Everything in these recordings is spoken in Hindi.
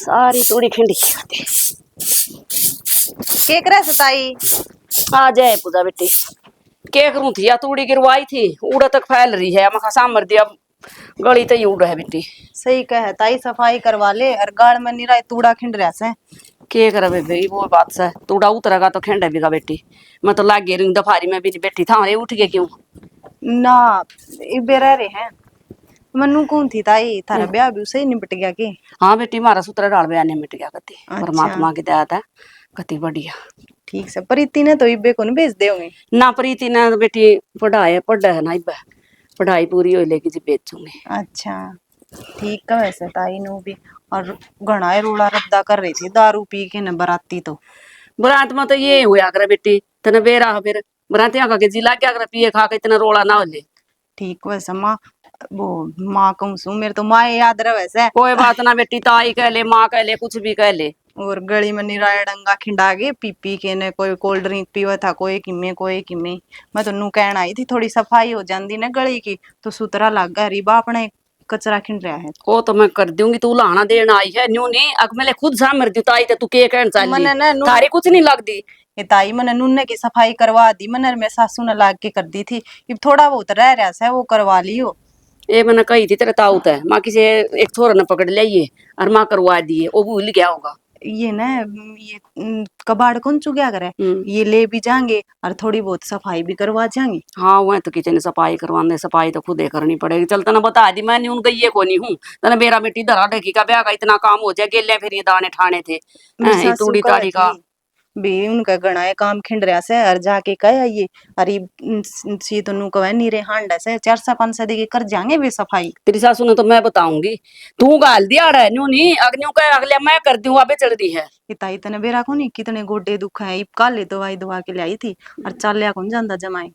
सारी तूड़ी खिंडी खाते के करे सताई। आ जाए पूजा बेटी के करूं थी या तूड़ी गिरवाई थी उड़ा तक फैल रही है मखा सामर दिया गली तो उड़ है बेटी। सही कहे ताई सफाई करवा ले और गाड़ में नहीं रहा तूड़ा खिंड रहा से। के करे भाई वो बात से तूड़ा उतरेगा तो खेंडे बिगा बेटी। मैं तो लाग गई दफारी में भी बैठी था अरे उठ गए क्यों ना इबे रह रहे हैं मनु कौन थी ताई थारा ब्याह भी उसे ही निपट गया की। हाँ बेटी मारा सूत्र डाल बयान मिट गया कति अच्छा। परमात्मा की दया था कति बढ़िया। ठीक से प्रीति ने तो इबे को भेज दे होंगे ना प्रीति ने बेटी पढ़ा है ना इब्बे पढ़ाई पूरी हो लेगी जी बेचूंगी। अच्छा ठीक है वैसे ताई नो भी और घना रोड़ा रद्दा कर रही थी दारू पी के न बराती तो बरात में तो ये हुआ करे बेटी तने बेरा फिर बरातियां खा के जिला क्या करे पिए खा के इतना रोला ना हो ले। ठीक वैसे माँ वो माँ कहूँ सू मेरे तो माँ याद रहे वैसे कोई बात ना बेटी ताई कह ले माँ कह ले कुछ भी कह ले। और गली में निराया डंगा खिंडा के पी पी के ने कोई कोल्ड ड्रिंक पीवा था कोई किमे मैं तो नू कहना आई थी थोड़ी सफाई हो जाती ना गली की तो सुतरा लग गया रिबा अपने कचरा खिंड रहा है। वो तो मैं कर दूंगी तू लाना देना आई है न्यू नहीं अग मैंने खुद सामर दी ताई तू के कहना चाली मने ना थारे कुछ नहीं लगती ये ताई मैंने नूने की सफाई करवा दी मैंने मेरे सासू ने लाग के कर दी थी अब थोड़ा बहुत रह रहा है वो करवा लियो। ये मैंने कही थी तेरे ताऊत है माँ किसी एक छोरा ने पकड़ लिया और माँ करवा दिए वो भूल गया होगा। ये ना ये कबाड़ कौन चुगया करे ये ले भी जाएंगे और थोड़ी बहुत सफाई भी करवा जाएंगे। हाँ वह तो किचन सफाई करवाने सफाई तो खुद ही करनी पड़ेगी चल तना बता दी मैंने उनका ये को नहीं हूँ तना मेरा बेटी धरा ढकी का ब्याह का इतना काम हो जाए गेले फिर ये दाने ठाने थे तूड़ी ताड़ी का भी उनका गणाए काम खिंड रहा से और जाके कहे ये अरे सी तो नु कहे नीरे हांडा से 400-500 देके कर जाएंगे वे सफाई। तेरी सासू ने तो मैं बताऊंगी तू गाल दिया रहा न्यू नहीं अग्नियों का अगले मैं कर दूं अबे चल रही है। इताई तने बेरा को नहीं कितने गोडे दुख है काले दवाई दवा के लाई थी और चालिया कौन जानता जमाई।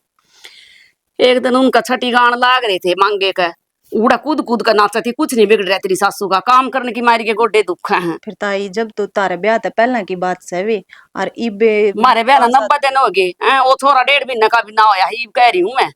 एक दिन उनका छठी गान लाग रहे थे मांगे का उड़ा कूद कूद कर नाचा थी कुछ नहीं बिगड़ रहा तेरी सासू का काम करने की मारी के गोडे दुख हैं। फिर ताई जब तो तारे ब्याह था पहला की बात से वे और इबे मारे ब्याह 90 दिन हो गए वो थोड़ा 1.5 महीने का भी ना होया ही कह रही हूँ मैं।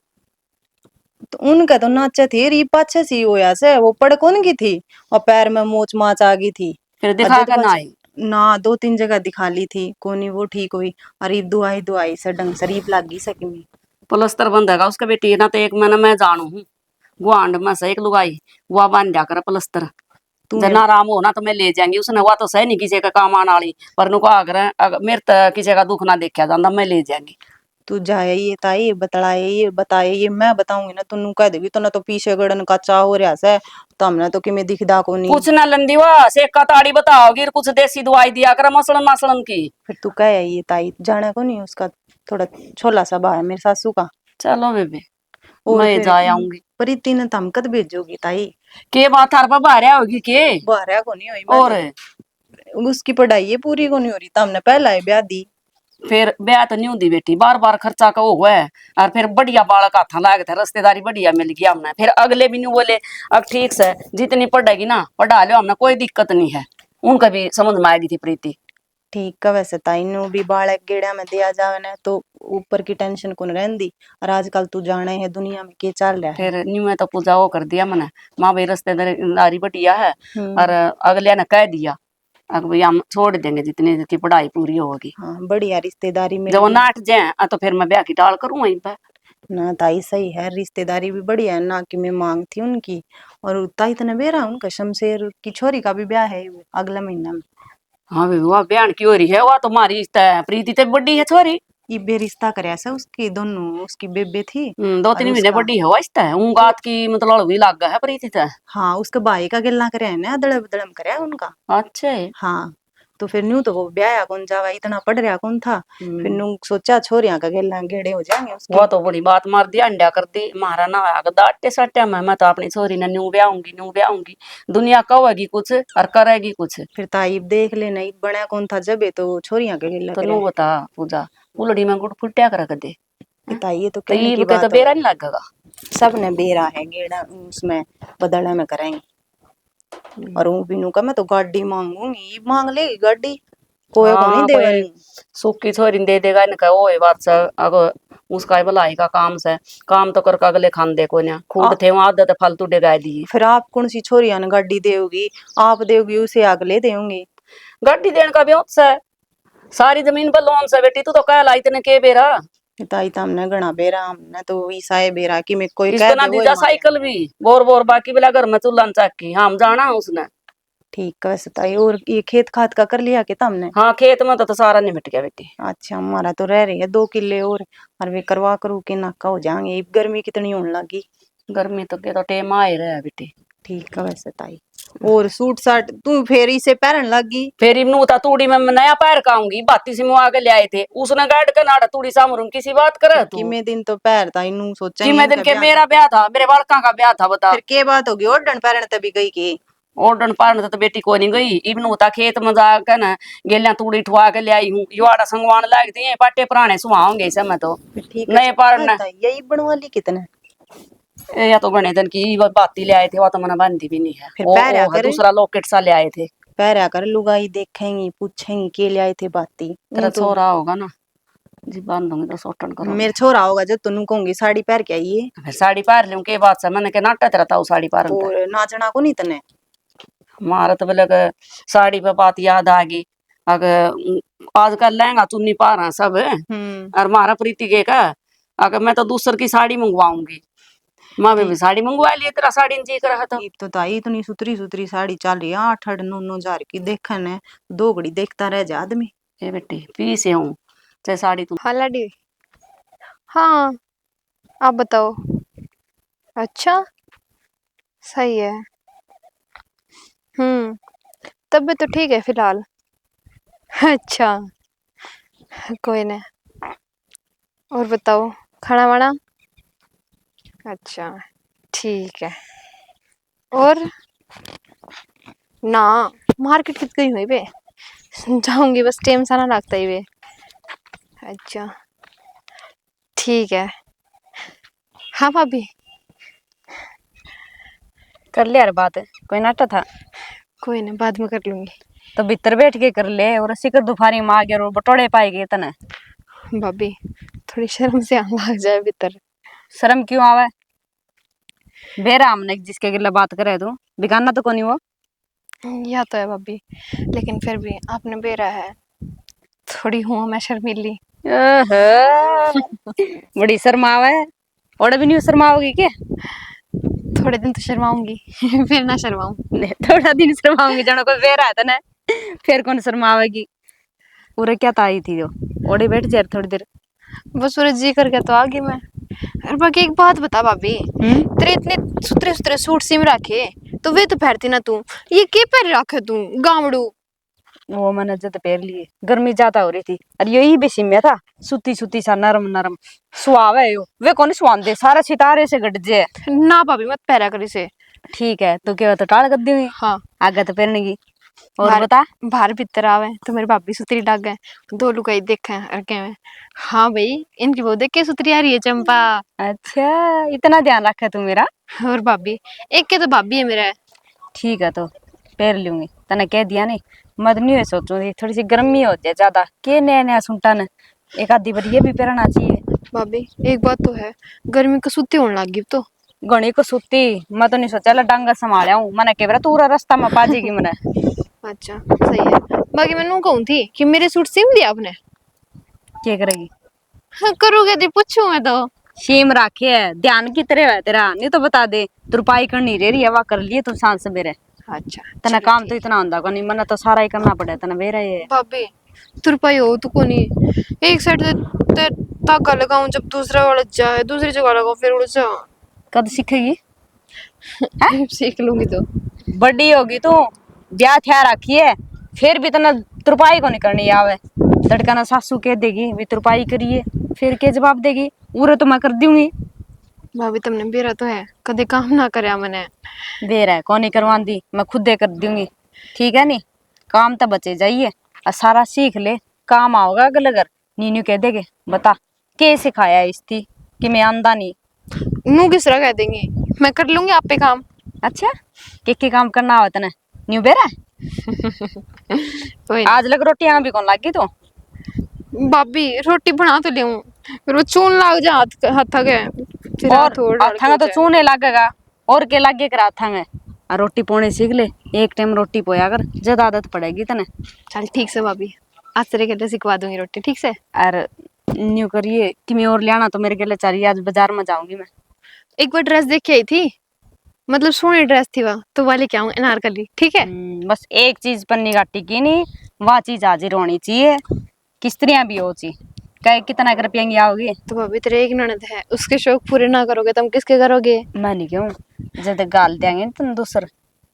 तो उनका तो नाचे थे री पाछे सी होया से वो पड़ कौन की थी और पैर में मोच माच आ गई थी फिर दिखा कर ना आई ना 2-3 जगह दिखा ली थी कोनी वो ठीक हुई और दुआई दुआई से ढंग से रीप लागी सकी में प्लस्तर बंधेगा उसका बेटी ना तो एक महीना मैं जानू हूँ गुआंड में से एक लुगाई वह बांध जा कर प्लस्तर जना आराम हो ना तो मैं ले जाएंगी उसने हुआ तो सही नहीं किसी का काम आने वाली पर नुको अगर मेरे तो किसी का दुख ना देखा जाता मैं ले जाएंगी। तू जाए ये ताई बतलाए ये बताए ये मैं बताऊंगी ना तू कह देगी तो ना तो पीछे गड़न का चा हो रहा है तो हमने तो कि दिखदा को नहीं कुछ ना लंदी वा से ताड़ी बताओगी कुछ देसी दवाई दिया कर मसलन मसलन की। फिर तू कह ये ताई जाने को नहीं उसका थोड़ा छोला सा बा है मेरे सासू का। चलो बेबे मैं जा आऊंगी प्रीति ने तम कद भेजोगी ताई के बात हर बाहर होगी के बाहर को नहीं हुई और उसकी पढ़ाई ये पूरी को नहीं हो रही तमने पहला ही ब्याह दी फिर ब्याह तो नहीं होती बेटी बार बार खर्चा का हुआ है और फिर बढ़िया बालक हाथा लागे थे रिश्तेदारी बढ़िया मिल गया हमने फिर अगले भी नहीं बोले अब ठीक से जितनी पढ़ेगी ना पढ़ा लो हमने कोई दिक्कत नहीं है उनका भी समझ में आएगी थी प्रीति। ठीक है वैसे ताई नु भी बालक गेड़ा में दिया जावे ना तो ऊपर की टेंशन कौन रहंदी और आजकल तू जाने है दुनिया में के चल रहा है। फिर न्यू में तो पूजा वो कर दिया मैंने माँ भाई रिश्तेदारी बढ़िया है और अगले ने कह दिया अब भैया हम छोड़ देंगे जितनी की पढ़ाई पूरी होगी। हाँ बढ़िया रिश्तेदारी में जब नाट जाए तो फिर मैं ब्याह की टाल करूँ वहीं पर ना ताई सही है रिश्तेदारी भी बढ़िया है ना कि मैं मांग थी उनकी और ताई तने बेरा उनका शमशेर की छोरी का भी ब्याह है अगले महीना में। हाँ वह बयान की हो रही है वह तो मारी प्रीति तो बड़ी है छोरी ये बेरिश्ता करया से उसकी दोनों उसकी बेबे थी 2-3 महीने बड़ी है वास्ता है उन बात की मतलब भी लाग है प्रीति तो। हाँ उसके भाई का गिल्ला करया है ना दड़म दड़म करया उनका। अच्छा हाँ तो फिर न्यू तो वो ब्याह कौन जावा इतना पढ़ रहा कौन था फिर न्यू सोचा छोरियां का गिल्ला गेड़े हो जाएंगे उसके। वो तो बड़ी बात मार दी अंडा कर दी मारा ना आग दाटे सट्टे मैं तो अपनी छोरी ने न्यू ब्याहूंगी दुनिया कहेगी कुछ और करेगी कुछ। फिर ताइब देख ले नहीं बना कौन था जब तो छोरियां का गिल्ला तो नू बता पूजा उलड़ी में गुड़ फुटिया कर दे ये तो कहने की बात तो बेरा नहीं लगेगा सब ने बेरा है गेड़ा उसमें बदला में करेंगे और वो बिनू का मैं तो गाड़ी मांगूंगी मांग लेगी गाड़ी कोई को नहीं देगा सुखी छोरी दे देगा इनका वो बात सा अगर उसका ही भलाई का काम से काम तो करके अगले खान दे को ना खूट थे वहां आदत फालतू डेगाय दी। फिर आप कौन सी छोरिया ने गाड़ी देगी, आप देगी उसे अगले देंगे। गाड़ी देने का भी होता है, सारी जमीन पर लोन से बेटी तू तो कह लाई तने के बेरा ताई तो हमने घना बेरा, हमने तो ईसाए बेरा कि मैं कोई कह इसको ना दे वो दीजा साइकिल भी बोर बोर बाकी बिला घर में चूल्हा चाकी हम जाना उसने। ठीक है वैसे ताई। और ये खेत खाद का कर लिया कि तुमने? हाँ खेत में तो सारा निमट गया बेटी। अच्छा हमारा तो रह रही है 2 किले और वे करवा करू के नाका हो जाएंगे। गर्मी कितनी होने लगी। गर्मी तो के तो टेम आ ही रहा है बेटी। ठीक है वैसे ताई। और सूट साट तू फेरी से पहन लगी? फिर इनू था तूड़ी में मैं नया पैर काऊंगी बाती से मुआ के ले आए थे उसने गाड़ के नाड़ा तूड़ी सामरूं किसी बात करे तू किमे दिन तो पैर ताई नू सोचा कि मैं दिन के मेरा ब्याह था मेरे बालका का ब्याह था बता। फिर के बात होगी ओडन पैरन तभी गई की? ओडन पारन तो बेटी को नहीं गई इबन होता खेत में जाकर ना गेलिया तूड़ी ठुआ के ले आई हूँ युवाड़ा संगवान लागती है पाटे पुराने सुहाओगे इसे मैं तो ठीक नए पारन यही बनवा ली कितने? या तो गणे दिन की वो बाती ले आए थे वो तो मैंने बांधी भी नहीं है फिर वो पैर है आकर दूसरा लॉकेट सा ले आए थे। पैर आकर लुगाई देखेंगी पूछेंगी के ले आए थे बाती। तेरा छोरा होगा ना जी बांधूंगी तो सोटन करो मेरे छोरा होगा जो तुम कहूंगी साड़ी पहन के आइए। फिर साड़ी पार लूं के बात से मैंने के नाटा तेरा ताऊ साड़ी पारन का और नाचना को नहीं तने? मारा तो बोले साड़ी पे बात याद आ गई अगर आजकल लहंगा चुन्नी पा रहा सब और मारा प्रीति के का अगर मैं तो दूसर की साड़ी मंगवाऊंगी माँ भी साड़ी मंगवा लिए तेरा साड़ी जी कर रहा था। तो ताई इतनी सुतरी सुतरी साड़ी चल रही है 8-9 हजार की देखन है 2 घड़ी देखता रह जा आदमी। ए बेटी पी से हूँ चाहे साड़ी तुम। हाँ लाडी। हाँ आप बताओ। अच्छा सही है। तबीयत तो ठीक है फिलहाल। अच्छा कोई नहीं। और बताओ खाना वाना? अच्छा ठीक है। और ना मार्केट कित गई हुई बे जाऊंगी बस टाइम सा ना लगता ही बे। अच्छा ठीक है। हाँ भाभी कर ले यार बात कोई नाटा था कोई नहीं बाद में कर लूंगी। तो भीतर बैठ के कर ले और सिकर दुफारी में आ गया और बटोड़े पाएगी तने। भाभी थोड़ी शर्म से आने लग जाए भीतर। शर्म क्यों आवे बेरा हमने जिसके गिला बात करे तू बिगाना तो कोनी वो। या तो है भाभी लेकिन फिर भी आपने बेरा है थोड़ी हूँ मैं शर्मीली। बड़ी शर्म आवे और भी नहीं शर्माओगी क्या? थोड़े दिन तो शर्माऊंगी फिर ना शर्माऊं। थोड़ा दिन शर्माऊंगी जनो कोई बेरा है तने फिर कौन शर्मावेगी। पूरे क्या ताई थी जो ओढ़े बैठ जाए थोड़ी देर बस सूरज जी करके तो आ गई मैं। और बाकी एक बात बता भाभी तेरे इतने सुतरे सुतरे सूट सिम रखे तो वे तो पहनती ना तू ये के पहन रखे तू गामड़ू। वो मैंने जद पैर लिए गर्मी ज्यादा हो रही थी और यही बेसी में था सूती सूती सा नरम नरम सुहावे यो वे कौन सुहान दे सारा सितारे से गट जे। ना भाभी मत पहरा करी से। ठीक है तो क्या तो टाल कर दी हुई हाँ आगे तो पहनने की। और बता बाहर भीतर आवे तो मेरी भाभी सुतरी लग गए 2 लुगाई देखे रखे में। हाँ भाई इनकी वो देख के सुतरी आ रही है चंपा। अच्छा इतना ध्यान रखा तू मेरा। और भाभी एक के तो भाभी है मेरा। ठीक है तो पहन लूंगी तने कह दिया नहीं मत नहीं हुए सोचू थोड़ी सी गर्मी हो जाए ज्यादा के नया नया सुनता न एक आधी बार ये भी पहनना चाहिए। भाभी एक बात तो है गर्मी को सुती होने लगी तो गणी को सुती मैं तो नहीं सोचा डांगा संभालिया हूँ मैंने कह पूरा रास्ता में पा जाएगी मैंने। अच्छा सही है। बाकी मैं कहूँ थी कि मेरे सूट सिम दिया आपने क्या करेगी? हाँ, करोगे दी पूछू मैं तो सीम राखे है ध्यान की तरह है तेरा नहीं तो बता दे तुरपाई करनी रह रही है वह कर लिए तुम सांस से मेरे। अच्छा तना काम तो इतना होता नहीं मना तो सारा ही करना पड़े तना मेरा ये। भाभी तुरपाई हो तो कोनी एक साइड से धागा लगाऊं जब दूसरा वाला जाए दूसरी जगह लगाऊं फिर उड़ जा। कद सीखेगी? सीख लूंगी तो बड़ी होगी तू ब्याह थिया रखी है फिर भी तना तुरपाई को नहीं करनी आवे लड़का ना सासू कह देगी भी तुरपाई करिए फिर के जवाब देगी उरे तो मैं कर दूंगी। भाभी तुमने बेरा तो है कभी काम ना करे मैंने बेरा है कौन नहीं करवांदी मैं खुद दे कर दूंगी। ठीक है नी काम तो बचे जाइए और सारा सीख ले काम आओगा अगर अगर नीनू कह देगे बता के सिखाया इसकी कि मैं आंदा नहीं मुँह किस तरह कह देंगे मैं कर लूंगी आप पे काम। अच्छा के काम करना हो तना न्यू बेरा कोई आज लग रोटियां भी कौन लगी तो भाभी रोटी बना तो ले फिर वो चून लग जा हाथ के फिर हाथ और डाल के अथांगा हो तो जाए। चूने लगेगा और के लागे कर अथांगे। और रोटी पोने सीख ले, एक टाइम रोटी पोया कर, जद आदत पड़ेगी तने। चल ठीक से भाभी, आज तेरे के लिए सिखवा दूंगी रोटी, ठीक से। और न्यू करिए कि मैं और लियाना तो मेरे के लिए चाहिए, आज बाजार में जाऊंगी मैं। एक बार ड्रेस देख के आई थी, मतलब सोनी ड्रेस थी वह, तो वाले क्या हूँ अनारकली, ठीक है। बस एक चीज पर निगाह टिकी नहीं, वह चीज हाजिर होनी चाहिए, किस्त्रियां भी हो चाहिए। कहे कितना कर पियेंगी आओगी? तो भाभी तेरे एक ननद है, उसके शौक पूरे ना करोगे तुम किसके करोगे? मैं नहीं क्यों, जब गाल देंगे तुम दूसर,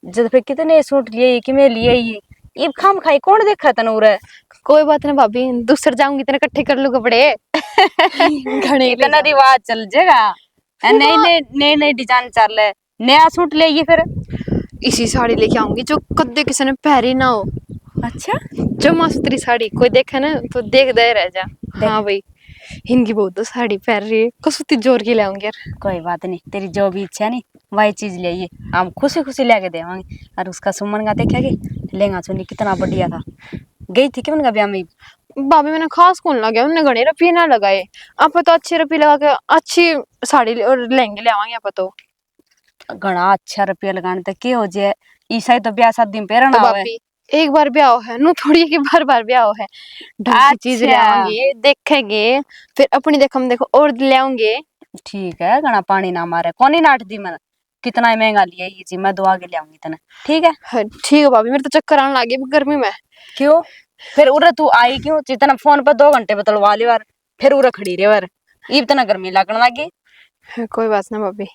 जब फिर कितने सूट लिए कि मैं लिए ही इब खाम खाई कौन देखा तनूर है। कोई बात नहीं भाभी, दूसर जाऊंगी तेरे इकट्ठे कर लू कपड़े घने ले इतना जाऊंगी। रिवाज चल जाएगा, नए नए नए नए डिजाइन चल रहे, नया सूट ले ये फिर। इसी साड़ी लेके आऊंगी जो कद्दे किसी ने पहरी ना हो, अच्छा जो मस्तरी साड़ी, कोई देखे ना तो देख दे रह जा। हाँ भाई, हिंदी बहुत तो साड़ी पहन रही है, कसुती जोर की लाऊंगी यार। कोई बात नहीं, तेरी जो भी इच्छा है नहीं वही चीज ले आइए, हम खुशी खुशी लेके देवांगे। और उसका सुमन का देखा कि लहंगा चुन्नी कितना बढ़िया था, गई थी कि उनका ब्याह में। भाभी मैंने खास कौन लगा, उन्हें घने रुपये ना लगाए। आप तो अच्छे रुपये लगा के अच्छी साड़ी और लहंगे ले आवांगे आप तो। घना अच्छा रुपया लगाने तक के हो जाए, ईसा ही तो ब्याह शादी में पहरना तो हुआ है। भाभी एक बार ब्याह है नु, थोड़ी है कि बार बार ब्याह है। ढंग की चीज ले अच्छा आवांगे, देखेंगे, फिर अपनी देख हम देखो और ले आऊंगे। ठीक है, घना पानी ना मारे, कौन ही नाट दी मैंने, कितना ही महंगा लिया ये चीज, मैं दुआ के ले आऊंगी तने, ठीक है। हाँ, ठीक है भाभी, मेरे तो चक्कर आने लगे गर्मी में। क्यों फिर उरे तू आई क्यों, जितना फोन पर 2 घंटे बतलवा ली बार, फिर उरे खड़ी रहे बार, इतना गर्मी लगने लगी। हाँ, कोई बात ना भाभी।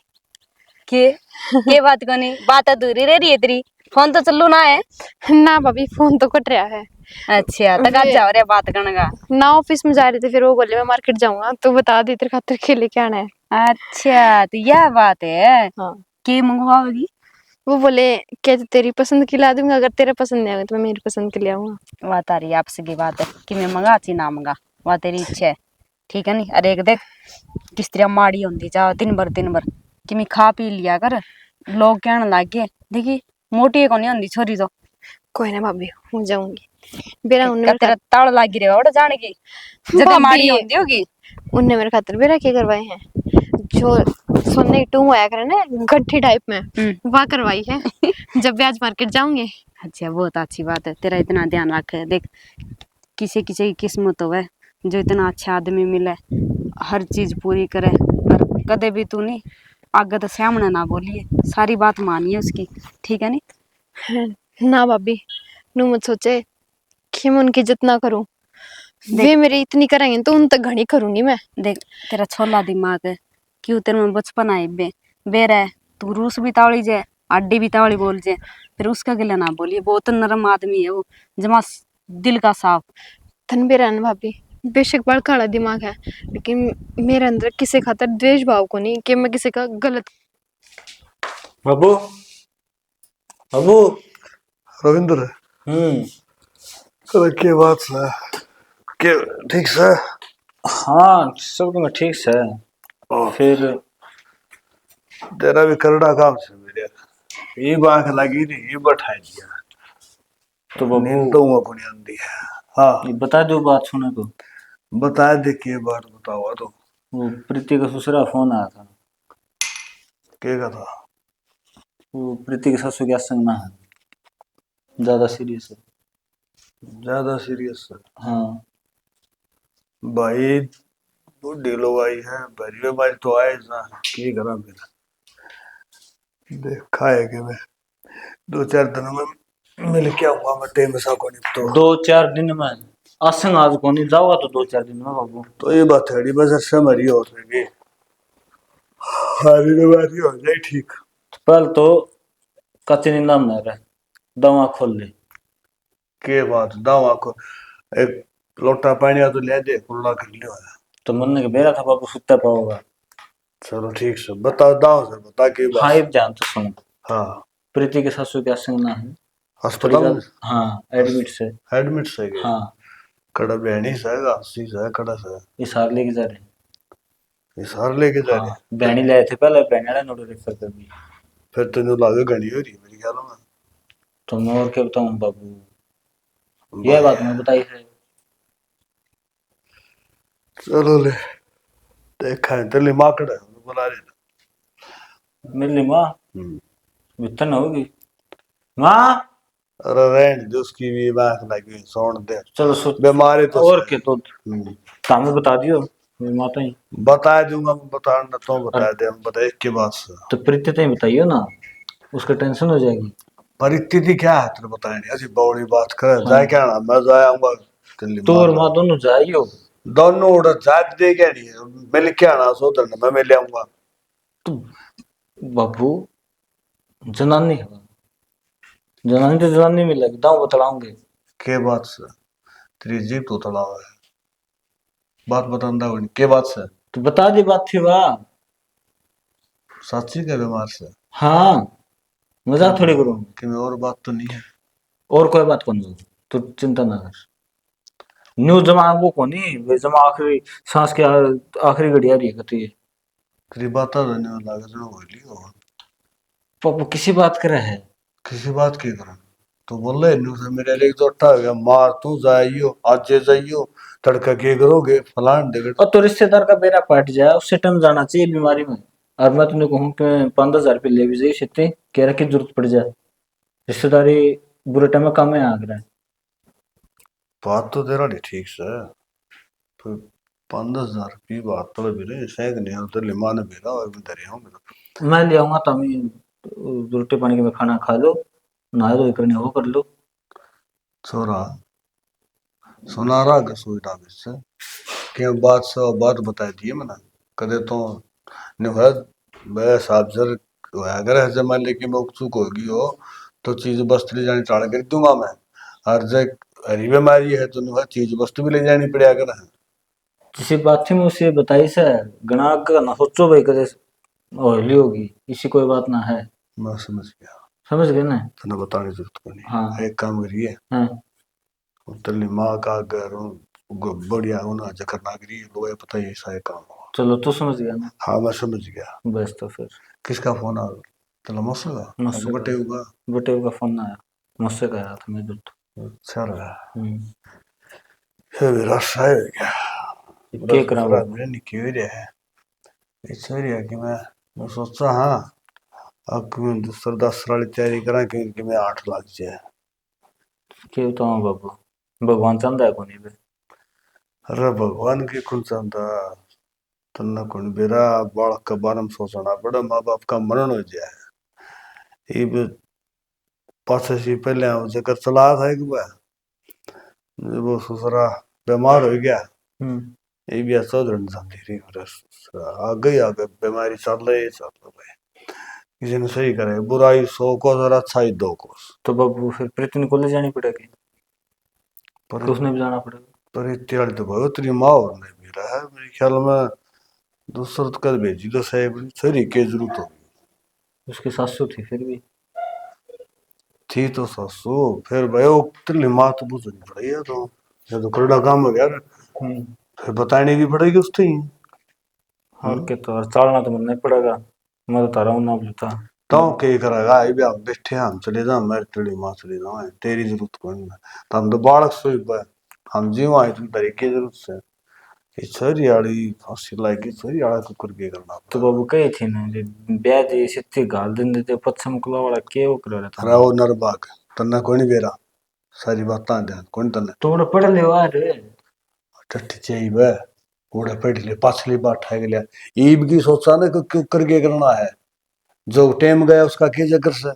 के बात को नहीं, बात अधूरी रह रही है तेरी, फोन तो चलू ना है। ना भाभी फोन तो कट रहा है अच्छा तक आज जा रहे बात करने का। ना, ऑफिस में जा रहे थे, फिर वो बोले मैं मार्केट जाऊंगा तो बता दी तेरे खातिर के लेके आना है। अच्छा तो यह बात है, हाँ, के मंगवाओगी? वो बोले क्या तेरी पसंद की ला दूंगा, अगर तेरे पसंद नहीं आएगा तो मैं मेरी पसंद के ले आऊंगा। वह तारी आपसे की बात है कि मैं मंगा ची ना मंगा, वह तेरी इच्छा है, ठीक है। नहीं अरे एक देख किस तरह माड़ी होती जा दिन भर कि मैं खा पी लिया कर, लोग कहने लग गए देखी मोटी को नहीं होती छोरी तो। कोई ना भाभी, हो जाऊंगी। बेरा उन्ने मेरे तेरा ताड़ लागी रहे उड़ जाने की, जगह माड़ी भाभी होती होगी। उनने मेरे खातिर बेरा क्या करवाए हैं, जो सोने की टूम आया करे ना गड्ढी टाइप में, वह करवाई है जब भी आज मार्केट जाऊंगे। अच्छा बहुत अच्छी बात है, तेरा इतना ध्यान रखे। देख किसी किसी की किस्मत हो है जो इतना अच्छा आदमी मिले, हर चीज पूरी करे, और कदे भी तू नहीं आगे तो सामने ना बोलिए, सारी बात मानिए उसकी, ठीक है। नहीं ना भाभी, नू मत सोचे कि मैं उनकी इज्जत ना करूं, वे मेरी इतनी करेंगे तो उन तक घनी करूंगी मैं। देख तेरा छोला दिमाग है, क्यों तेरे में बचपन आई बेरा है, तू रूस भी तावड़ी जाए अड्डी भी तावड़ी बोल जाए, फिर उसका गिला ना बोलिए, बहुत नरम आदमी है वो, जमा दिल का साफ। धन बेरा ना भाभी, बेशक बड़ा काला दिमाग है, लेकिन मेरे अंदर किसी खातर द्वेष भाव को नहीं कि मैं किसी का गलत। बाबू बाबू। रविंद्र के बात से के ठीक से? हाँ सब तो मैं ठीक से। फिर तेरा भी करड़ा काम से मेरे ये बात लगी नहीं, ये बैठा दिया तो बाबू नींद तो हुआ को नहीं आती है। हाँ ये बता दो बात सुने को। बता दे के बात बताओ तो। वो प्रीति का ससुरा फोन आया था, के का था? वो प्रीति के ससुर के संग ना है, ज्यादा सीरियस है। ज्यादा सीरियस है? हाँ भाई बुढ़ी लोग आई है, भरी बारी तो आए ना, की करा मेरा देखा है कि मैं 2-4 दिन में मिल के आऊंगा मैं टेम सा को नहीं तो। 2-4 दिन में असंग आज को नहीं जाओगा तो 2-4 दिन में बाबू। तो ये बात है बस से मरी हो सके, हरी बीमारी हो जाए ठीक। पहले तो कच्ची नींदा में रहे, दवा खोल ले। के बात दवा को एक लोटा पानी आ तो ले दे, कुल्ला कर लियो है। तो मन के बेरा था बाबू सुता पाओगा। चलो ठीक से बता दाओ सर, बता के बात। हाँ जान तो सुन, हाँ प्रीति के ससुर के संग ना है, अस्पताल में? हाँ एडमिट से। एडमिट से गए? हाँ कड़ा बहनी से है, सी से है, कड़ा से है? इस हार लेके जा रहे। इस हार लेके जा रहे? हाँ बहनी लाए थे पहले, बहनी वाला नोट रेफर कर दी। फिर तेन लागे घनी हो रही मेरे ख्याल में। तो मैं और क्या बताऊं बाबू, यह बात मैं बताई है। चलो ले देखा है दिल्ली माकड़ है बुला रहे। मिली माँ हम्म। वितन होगी माँ। अरे रहने दे उसकी भी बात लगी सोन दे। चलो सो बीमारी तो और सही। के तो तामे बता दियो मेरी माता ही। बता दूंगा मैं बताना तो बता और दे हम बता एक के बाद से। तो प्रीति तो ही बताइयो ना उसका टेंशन हो जाएगी। परिस्थिति क्या है तेरे बताए नहीं ऐसी बड़ी बात करे हाँ जाए क्या ना मैं जाऊंगा दिल्ली तो और मार माँ दोनों जाइयो। दोनों उधर जात दे क्या नहीं है मिल के आना सोधर मैं मिल आऊंगा। तो बाबू जनानी है जनानी तो जनानी मिलेगी दाव बतलाऊंगे। के बात से तेरी जीप तो तड़ा है बात बतांदा कोनी के बात से तो बता दी बात थी वाह। सच्ची के बीमार से हाँ मजाक थोड़ी करूँ। कि मैं और बात तो नहीं है। और कोई बात कौन दो तू चिंता ना कर। न्यू जमा वो कोनी वे जमा आखिरी सांस के आखिरी घड़ी आ रही है कती। तेरी बात रहने लग रहा होली हो पापा किसी बात करे है। किसी बात की करूं तो बोल रहे न्यू से मेरे लिए तो अट्ठा हो गया मार तू जाइयो आज जे जाइयो तड़का के करोगे फलान देगा। और तो रिश्तेदार का बेरा पट जाए उससे टाइम जाना चाहिए बीमारी में। और मैं तुमने कहूँ कि 5-10 हजार रुपये ले भी जाइए सीते कह रहा की जरूरत पड़ जाए रिश्तेदारी बुरे टाइम में काम में आ रहा है। बात तो तेरा नहीं ठीक से तो 5-10 हजार की बात तो भी रे सैक नहीं होता लिमान मेरा और मैं तेरे हूं मेरा मैं ले आऊंगा तभी रोटी पानी के में खाना खा लो नहा दो करने हो कर लो। छोरा सुनारा का सोई डाल से क्या बात से बात बता दिए मैंने कदे तो निहद मैं साबजर अगर है जमा लेके मैं उत्सुक होगी हो तो चीज वस्तु ले जानी टाल कर दूंगा मैं हर जग हरी बीमारी है तो निहद चीज वस्तु भी ले जानी पड़े अगर है। जिसी बात थी मैं उसे बताई से गणा का ना सोचो भाई कदे ओहली होगी इसी कोई बात ना है। मैं समझ गया समझ गए ना। तने बताने की जरूरत को नहीं हाँ एक काम करिए हाँ तेरी माँ का घर बढ़िया होना जकर नागरी लोग पता ही ऐसा है काम हो। चलो तो समझ गया ना। हाँ मैं समझ गया बस तो फिर किसका फोन आ तेरा मौसा का मुझसे बटे होगा बेटे का फोन आया मुझसे कहा था मैं तो। अच्छा रहा हम्म। फिर मेरा सही हो गया क्या करा वो मेरे निकी हो रहा है ऐसा रहा कि मैं सोचा हाँ अब कि मैं दूसरा 10 वाली तैयारी करा क्योंकि मैं 8 लाख जाए। क्यों तो हाँ बाबू भगवान चाहता है कोनी बे। अरे भगवान की कौन चाहता तन्ना कौन बेरा बालक का बारे में सोचना बड़ा माँ बाप का मरण हो जाए ये पासे से पहले हम जगह चला था एक बार जब वो ससुरा बीमार हो गया ये भी ऐसा धरण जाती रही आ गई बीमारी चल रही भाई किसी ने सही करे बुराई 100 कोस और अच्छाई 2 कोस। तो बाबू फिर प्रीति को ले जानी पड़ेगी पर तो उसने भी जाना पड़ेगा। पर इतनी वाली तो बहुत तेरी माँ और नहीं भी रहा है मेरे ख्याल में दूसरा तो कल भेजी तो साहब सही के जरूरत होगी उसकी सासू थी फिर भी। थी तो सासू फिर भाई वो तेरी माँ तो बुझनी पड़ी है तो ये तो कड़ा काम हो गया फिर बताने की पड़ेगी उससे ही और क्या तो और चालना तो मन नहीं पड़ेगा मैं तो तारा हूँ ना बोलता। तो क्या करेगा ये भी आप बैठे हम चले जाओ मैं तेरी माँ चले जाओ तेरी जरूरत कोई नहीं तो हम तो बालक सोई पाए हम जीव आए तुम तेरी की जरूरत से ये छरी आड़ी फांसी लाएगी छरी आड़ा कुकर के करना तो बाबू कही थी ना जे ब्याह जी सिद्धि गाल दिन देते पच्छम कुला वाला के वो कर रहा अरे था। वो नरबाग तन्ना कोई नहीं बेरा सारी बातें ध्यान कौन तन्ने तो बड़ा पढ़ ले यार टट्टी चाहिए वह कूड़ा पेट ले पाछली बात ठा गया ईब की सोचा ना कि क्यों करके करना है जो टाइम गया उसका क्या जगह से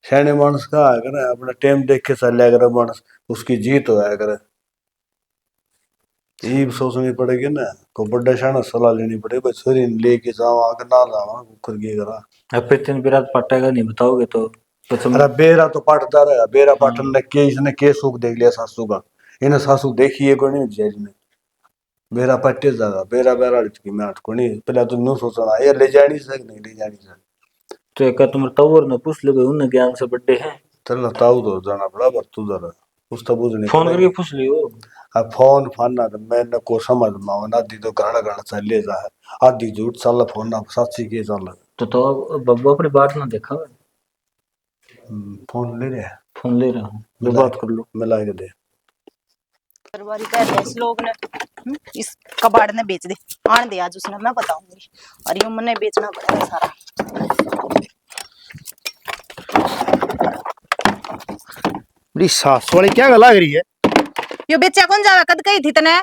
सैने मानस का है करे अपना टाइम देख के चल करे मानस उसकी जीत हो करे ईब सोचनी पड़ेगी ना को बड़ा शाना सलाह लेनी पड़ेगी भाई छोरी लेके जाओ आगे ना लावा करके करा। अब फिर तीन बिरात पटेगा नहीं बताओगे तो पच्छम। अरे बेरा तो पाटता रहेगा बेरा हाँ पाटन ने के इसने के सुख देख लिया सासू का इन्हें सासू देखिए को नहीं जेल में बेरा पट्टे ज्यादा बेरा बेरा की मैं को नहीं पहले तो न्यू सोचना ये ले जानी से नहीं ले जानी से तो एक तुम्हारे तवर ने पूछ ले उन ज्ञान से बड्डे हैं चल ताऊ तो जाना पड़ा पर तू जरा उस तो बुझ नहीं फोन करके पूछ लियो। अब फोन फाना तो मैंने को समझ में आधी तो गाना गाना चल ले जा आधी झूठ चल फोन ना साची के चल तो बब्बू अपनी बात ना देखा फोन ले रहे फोन ले रहा हूँ जो बात कर लो मिला के दे दरबारी कह रहे हैं इस लोग ने इस कबाड़ ने बेच दे, आन दे आज उसने, मैं बताऊंगी। और यूं मने बेचना पड़ेगा सारा। मेरी सास वाली क्या गला रही है? यो बेचा कौन जावे, कद कही थी तने?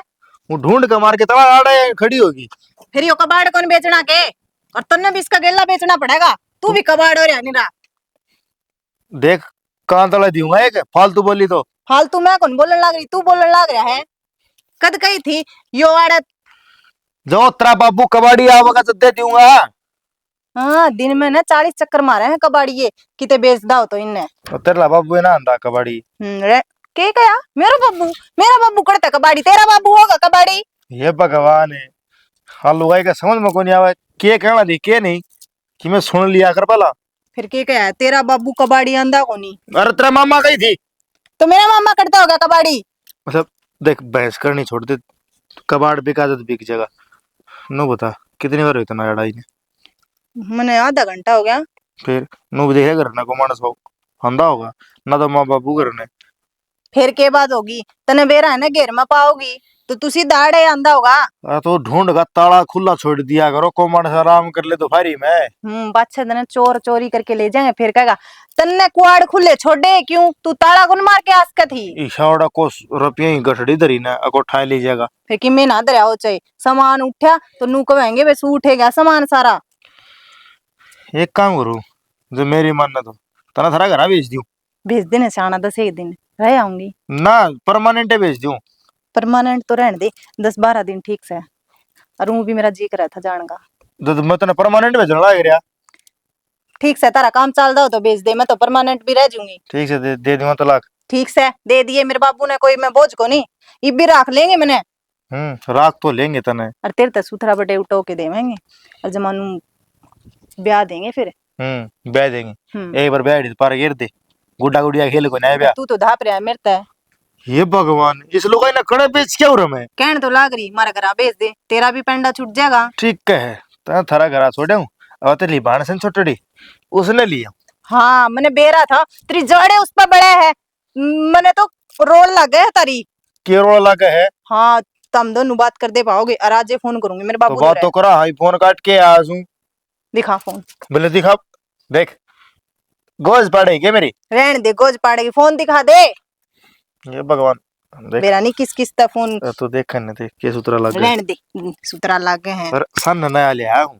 वो ढूंढ के मार के तवा आड़े खड़ी होगी। फिर यो कबाड़ कौन बेचना के? और तन्ने भी इसका गेला बेचना पड़ेगा, तू भी कबाड़ हो रहा नहीं रहा। देख कान तला दूंगा एक फालतू बोली तो। फालतू मैं कौन बोलने लग रही, तू बोलने लग रहा है। कद कही थी यो आड़त। जो तेरा बाबू कबाड़ी आवेगा तो दे दूंगा। हाँ, दिन में ना 40 चक्कर मारे हैं कबाड़िए, किते बेच दाओ तो इनने। तो तेरा बाबू है ना अंधा कबाड़ी। के कया? मेरा बाबू करता कबाड़ी, तेरा बाबू होगा कबाड़ी? ये भगवान है। हाँ लुगाई का समझ में को नहीं आवे के कहना दी के नहीं कि मैं सुन लिया कर भला। फिर के कया तेरा बाबू कबाड़ी आंदा को नहीं? अरे तेरा मामा कही थी तो मेरा मामा करता होगा कबाड़ी। मतलब देख बहस करनी छोड़ दे, कबाड़ बिका तो बिक जाएगा। नो बता कितनी बार हुई इतना लड़ाई ने? मैंने आधा घंटा हो गया। फिर नो भी देखे करना को मानस हो हंदा होगा ना तो माँ बाबू करने। फिर के बात होगी, तने बेरा है ना घेर में पाओगी तो तू सीधा आड़े आंदा होगा। तो ढूंढ का ताला खुला छोड़ दिया करो, को मानस आराम कर ले तो फारी में। बादशाह तने चोर चोरी करके ले जाएंगे, फिर कहेगा तन्ने कुआड़ खुले छोड़े क्यों, तू ताला कौन मार के आसका थी? ईशावड़ा को रुपया ही गठड़ी धरी ना अको उठा ले जाएगा। फिर कि मैं ना दरिया हो चाहिए, सामान उठा तो नू कहेंगे बस उठेगा सामान सारा। एक काम करूँ जो मेरी मानना तो तना थारा घर भेज दूं। भेज देने से आना 10 दिन रह आऊंगी ना परमानेंट भेज दूं। परमानेंट तो रहने दे 10-12 दिन ठीक से। और वो भी मेरा जी कर रहा था जान का। तो मैं तने परमानेंट भेजने लग रहा। ठीक से तारा काम चल दो तो भेज दे, मैं तो परमानेंट भी रह जूंगी। ठीक से दे दूंगा तलाक। ठीक से दे दिए मेरे बाबू ने, कोई मैं बोझ को नहीं, ये भी रख लेंगे मैंने। राख तो लेंगे तने। और तेरे तक सुथरा बटे उठो के देवेंगे और जमानू ब्याह देंगे फिर। ब्याह देंगे एक बार ब्याह पार गिर दे गुड्डा गुड़िया खेल को नया ब्याह। तू तो धाप रहा है मेरे तय। ये भगवान इस लोग ने कड़े बेच क्या हो रहा मैं कहने तो लाग रही मारा घर भेज दे, तेरा भी पेंडा छूट जाएगा। ठीक है तना थारा घर छोड़े हूँ अब तेरी बाण से छोटड़ी उसने लिया। हाँ मैंने बेरा था तेरी जड़े उस पर बड़े है, मैंने तो रोल लग गए तारी। केरोला लगा है। हाँ तुम दोनों बात कर दे पाओगे और आज फोन करूंगी मेरे बाबू तो बात तो करा हाई फोन काट के आ हूँ। दिखा फोन। बोले दिखा देख गोज पड़ेगी मेरी। रहने दे गोज पाड़ेगी, फोन दिखा दे। ये भगवान देख मेरा नहीं किस था फोन। तो देख देख के सुतरा लग गया। रहने दे सुतरा लग गए हैं। पर सन नया ले आया हूँ।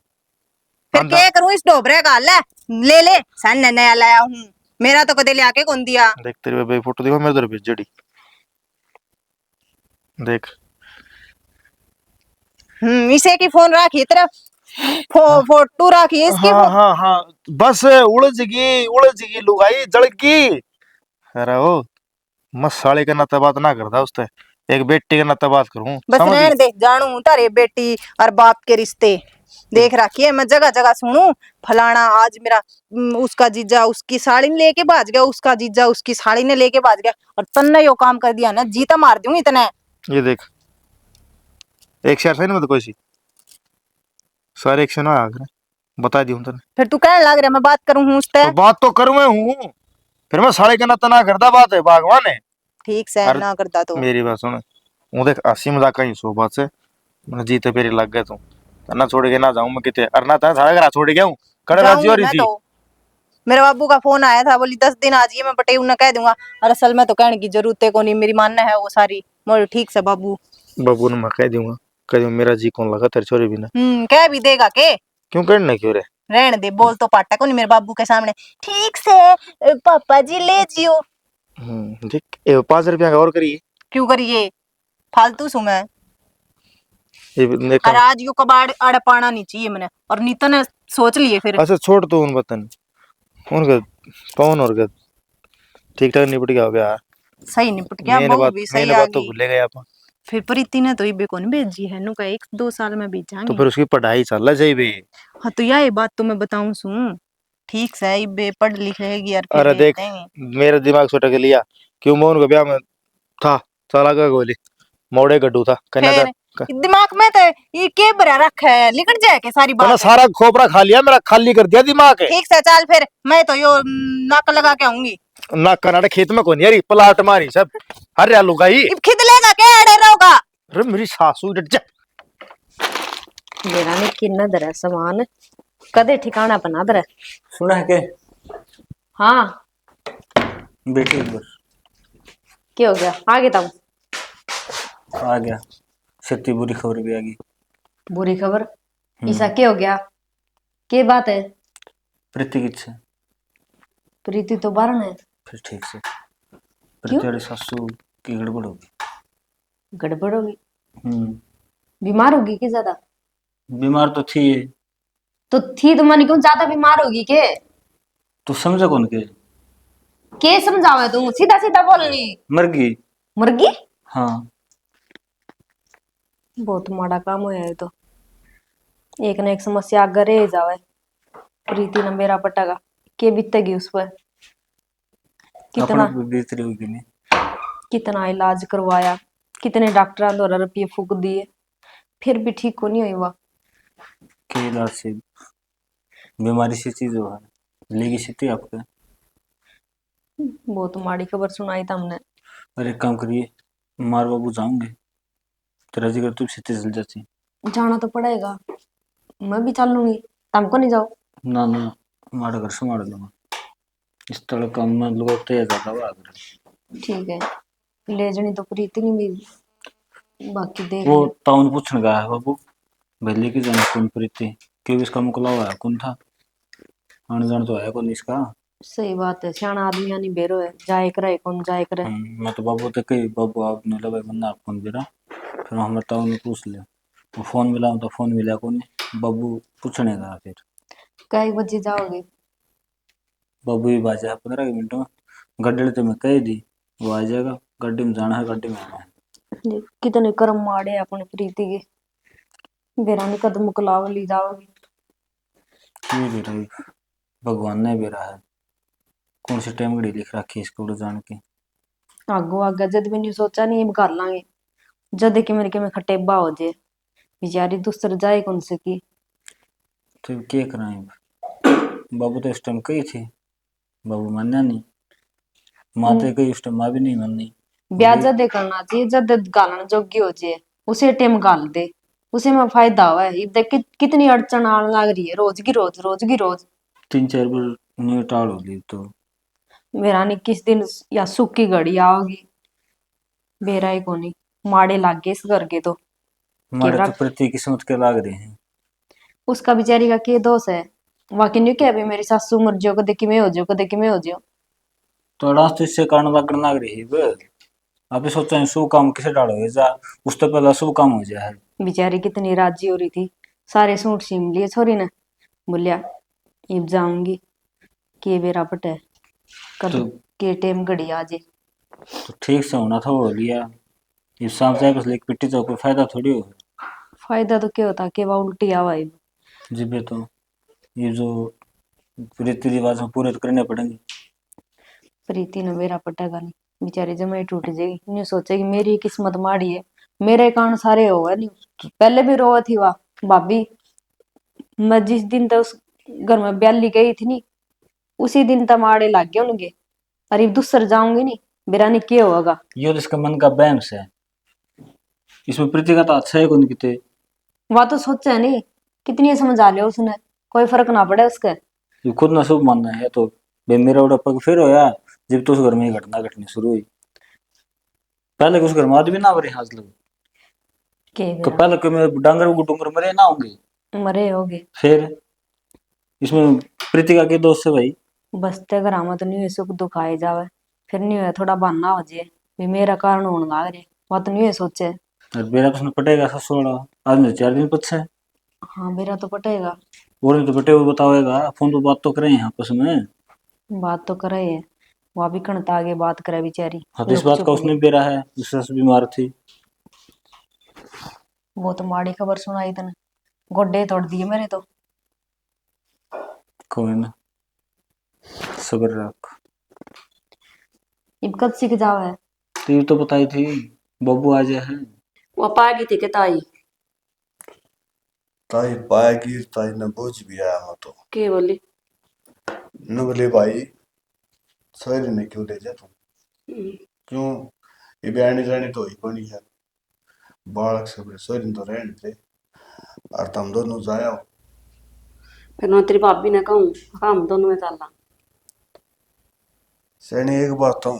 फिर क्या करूँ इस डोबरे का ले सन नया लाया हूँ, मेरा तो कदे ले आके कौन दिया। देख तेरी बेबी फोटो देखो मेरे तरफ जड़ी देख। इसे की फोन राखी तरफ फोटो राखी इसकी। हाँ बस उलझ गई लुगाई जड़की। अरे ओ मत साले का नाता बात ना करता उससे, एक बेटी का नाता बात करूं। बस रहने दे, जानू तारे बेटी और बाप के रिश्ते देख रखी है मैं, जगह जगह सुनू फलाना आज मेरा उसका जीजा उसकी साड़ी लेके भाज गया, उसका जीजा उसकी साड़ी ने लेके भाज गया। और तन्ने यो काम कर दिया ना जीता मार दूंगी इतने। ये देख एक शेर सही मत कोई सी सारे एक्शन आ गए बता दी हूं तने। फिर तू कहने लग रहा मैं बात करूं हूं उससे। तो बात तो करूं मैं हूं, फिर मैं साले का नाता ना करता बात है भगवान है। ठीक से ना करता तो मेरी बात सुन, वो देख हंसी मजाक का ही सो बात से मैंने जीते पेरी लग गए तू ना छोड़ के ना जाऊं मैं किते और ना था सारा घर छोड़ गया हूं कड़े राजी हो रही थी। तो मेरे बाबू का फोन आया था, बोली 10 दिन आ जाइए मैं पटेऊ ना कह दूंगा। और असल में तो कहने की जरूरत है को नहीं, मेरी मानना है वो सारी। बोल ठीक से बाबू ने मैं कह दूंगा मेरा जी कौन लगा तेरे छोरे बिना। कह भी देगा के क्यों करना क्यों रे। रहने दे, बोल तो पाटा को नहीं मेरे बाबू के सामने। ठीक से पापा जी ले जियो। देख 5 रुपया का और करिए। क्यों करिए फालतू सु मैं। ये और आज यो कबाड़ अड़ पाना नहीं चाहिए मैंने, और नीता ने सोच लिए फिर। अच्छा छोड़ तो उन बतन उनका पवन और ठीक ठाक निपट गया हो गया। सही निपट गया, बहू भी सही आ बात तो गई। भूले गए आप। फिर प्रीति ने तो इबे कौन भेजी है नु का 1-2 साल में भेजांगे। तो फिर उसकी पढ़ाई चल रही बे। हाँ तो यह बात तो मैं बताऊं सू ठीक से इबे पढ़ लिखेगी यार। अरे देख मेरा दिमाग सोटा के लिया क्यों मोहन को ब्याह में था चला गया गोली मोड़े गड्ढू था कन्या दिमाग में तो ये के भरा रखा है, लिखट जाए के सारी बात। सारा खोपरा खा लिया मेरा, खाली कर दिया दिमाग। ठीक से चल फिर मैं तो यो नाक लगा के आऊंगी। नाक कर्नाटक खेत में कौन यारी प्लाट मारी सब हर आलू का ही खिद लेगा क्या अड़े रहोगा। अरे मेरी सासू डट जा। मेरा ने किन्ना दर सामान कदे ठिकाना बना दर। सुना है के हाँ बेटी एक बार क्या हो गया आगे तब। आ गया, सत्य बुरी खबर भी आ गई। बुरी खबर ऐसा क्या हो गया के बात है। प्रीति की इच्छा प्रीति तो बारन है। फिर ठीक से क्यों प्रीति वाली सासू की गड़बड़ होगी। गड़बड़ होगी हम्म, बीमार होगी कि ज्यादा। बीमार तो थी ये, तो थी तो मन क्यों ज्यादा बीमार होगी तू समझा कौन के समझावे तुम सीधा सीधा बोलनी। मर गई। मुर्गी हाँ बहुत माड़ा काम होया है तो एक ना एक समस्या आगे रह जावे। प्रीति ने मेरा पटागा के बीतेगी उस पर। अपने कितना पे बेहतरी होगी नहीं। कितना इलाज करवाया कितने डॉक्टरों द्वारा रुपये फूक दिए फिर भी ठीक को नहीं हुई वह। के इलाज से बीमारी से चीज हो है लेगी सीती आपके। बहुत माड़ी खबर सुनाई था हमने। अरे एक काम करिए, मार बाबू जाऊंगे तेरा जिगर तू सीते चल जाती। जाना तो पड़ेगा मैं भी चल लूंगी तुमको नहीं जाओ। ना ना मारा घर से मार दूंगा इस तरह काम में लोग तैयार जाता हुआ अगर ठीक है ले जानी तो प्रीति नहीं मिली बाकी देख वो ले। टाउन पूछने गया है बाबू भले की जाने कौन प्रीति क्यों इसका मुकला हुआ है कौन था आने जान तो है कौन इसका। सही बात है सियाना आदमी यानी बेरो है जाए करे कौन जाए करे। मैं तो बाबू तो कही बाबू आपने लगा बंदा आप फोन दे रहा फिर हम टाउन में पूछ लिया वो फोन मिला तो फोन मिला कौन बाबू पूछने गया फिर कई बजे जाओगे। बाबू ही बाजा 15 मिनट में गड्ढे तो मैं कह दी वो आ जाएगा गड्ढे में जाना है गड्ढे में आना है। कितने कर्म माड़े अपने प्रीति के बेरा ने कदम मुकलाव ली जाओगी। ये भी रही भगवान ने बेरा है कौन सी टाइम घड़ी लिख रखी इसको उड़ जान के। आगो आगे जद भी नहीं सोचा नहीं अब कर लांगे जद कि मेरे के में खटेबा हो जाए बेचारी दूसर जाए कौन से की। तो क्या कराएं बाबू तो इस टाइम कही थी बाबू मानना नहीं माँ तो कही उस टाइम माँ भी नहीं माननी। ब्याह जदे करना चाहिए जद गालन जोगी हो जाए उसे टाइम गाल दे उसे में फायदा हुआ है। इब देख कितनी अड़चन आने लग रही है रोज की रोज रोज की रोज। 3-4 बार न्यू टाल होगी तो मेरा नहीं किस दिन या सुख की घड़ी आओगी बेरा ही कोनी माड़े लाग गए इस घर के तो। हमारे केवरा तो प्रति किस्मत के लाग रहे हैं। उसका बेचारी का के दोष है वाकई नहीं क्या अभी मेरी सासू मर जाओ कदे किमें हो जाओ कदे किमें हो जाओ। तो अड़ास तो इससे कारण लागण लाग रही है बे आप ही सोचा शुभ काम किसे डालोगे जा उस तो पहला शुभ काम हो जाए है। बेचारी कितनी राजी हो रही थी सारे सूट सीम लिए छोरी ने बोलिया इब जाऊंगी के बेरा पटे कब तो, के टेम घड़ी आ जाए। तो ठीक से होना था वो हो लिया ये सांप जाए कुछ लेके पिट्टी तो कोई फायदा थोड़ी हो। फायदा तो क्या होता कि वह उल्टी आवा इब। जिबे तो ये जो रीति रिवाज हैं पूरे तो करने पड़ेंगे। प्रीति ने मेरा पटेगा नहीं बेचारी जमाई टूट जाएगी नहीं सोचेगी मेरी किस्मत माड़ी है मेरे कारण सारे होगा नहीं। पहले भी रोवा थी वाह भाभी मैं जिस दिन तक उस घर में ब्याली गई थी नी उसी दिन तक माड़े लाग गए उनके। अरे दूसर जाऊंगी नहीं मेरा नहीं क्या होगा। ये तो इसका मन का बहम से है इसमें प्रीति का तो अच्छा है कौन किते वह तो सोचा नहीं कितनी समझा लिया उसने कोई फर्क ना पड़े उसके। ये खुद ना शुभ मानना है तो बे मेरा उड़ा पग फिर होया जब तो उस घर में ये घटना घटनी शुरू हुई पहले उस घर में आदमी ना मरे हाथ लोग के तो पहले के में डांगर डूंगर मरे ना होंगे मरे होगे फिर इसमें प्रीति का के दोस्त है भाई। बसते घर में तो नहीं हुए सुख दुख आए जावे फिर नहीं हुआ थोड़ा बहाना हो जाए भी मेरा कारण होने लग रहे वह तो नहीं हुए सोचे। और बेरा तो पटेगा ससुरा आज में 4 दिन पीछे हाँ मेरा तो पटेगा और नहीं तो बेटे वो बतावेगा फोन पर बात तो करें हैं आपस में। बात तो करे है वह भी कणता आगे बात करे बेचारी। हाँ तो इस बात का उसने बेरा है जिस तरह से बीमार थी। वो तो माड़ी खबर सुनाई तने गोड्डे तोड़ दिए मेरे तो। कोई ना सब्र रख इब कब सीख जावे। तो ये तो बताई थी बब्बू आ जाए है वो पागी थी के ताई ताई पाएगी ताई ने बोझ भी आया मैं तो के बोली न बोले भाई शहर ने क्यों ले जा तू क्यों ये बयानी जानी तो ही बनी है बालक से बड़े सोरी तो रहने थे और तुम दोनों जाया हो। फिर मैं तेरी भाभी ने कहूँ हम दोनों में चलना। सैनी एक बात तो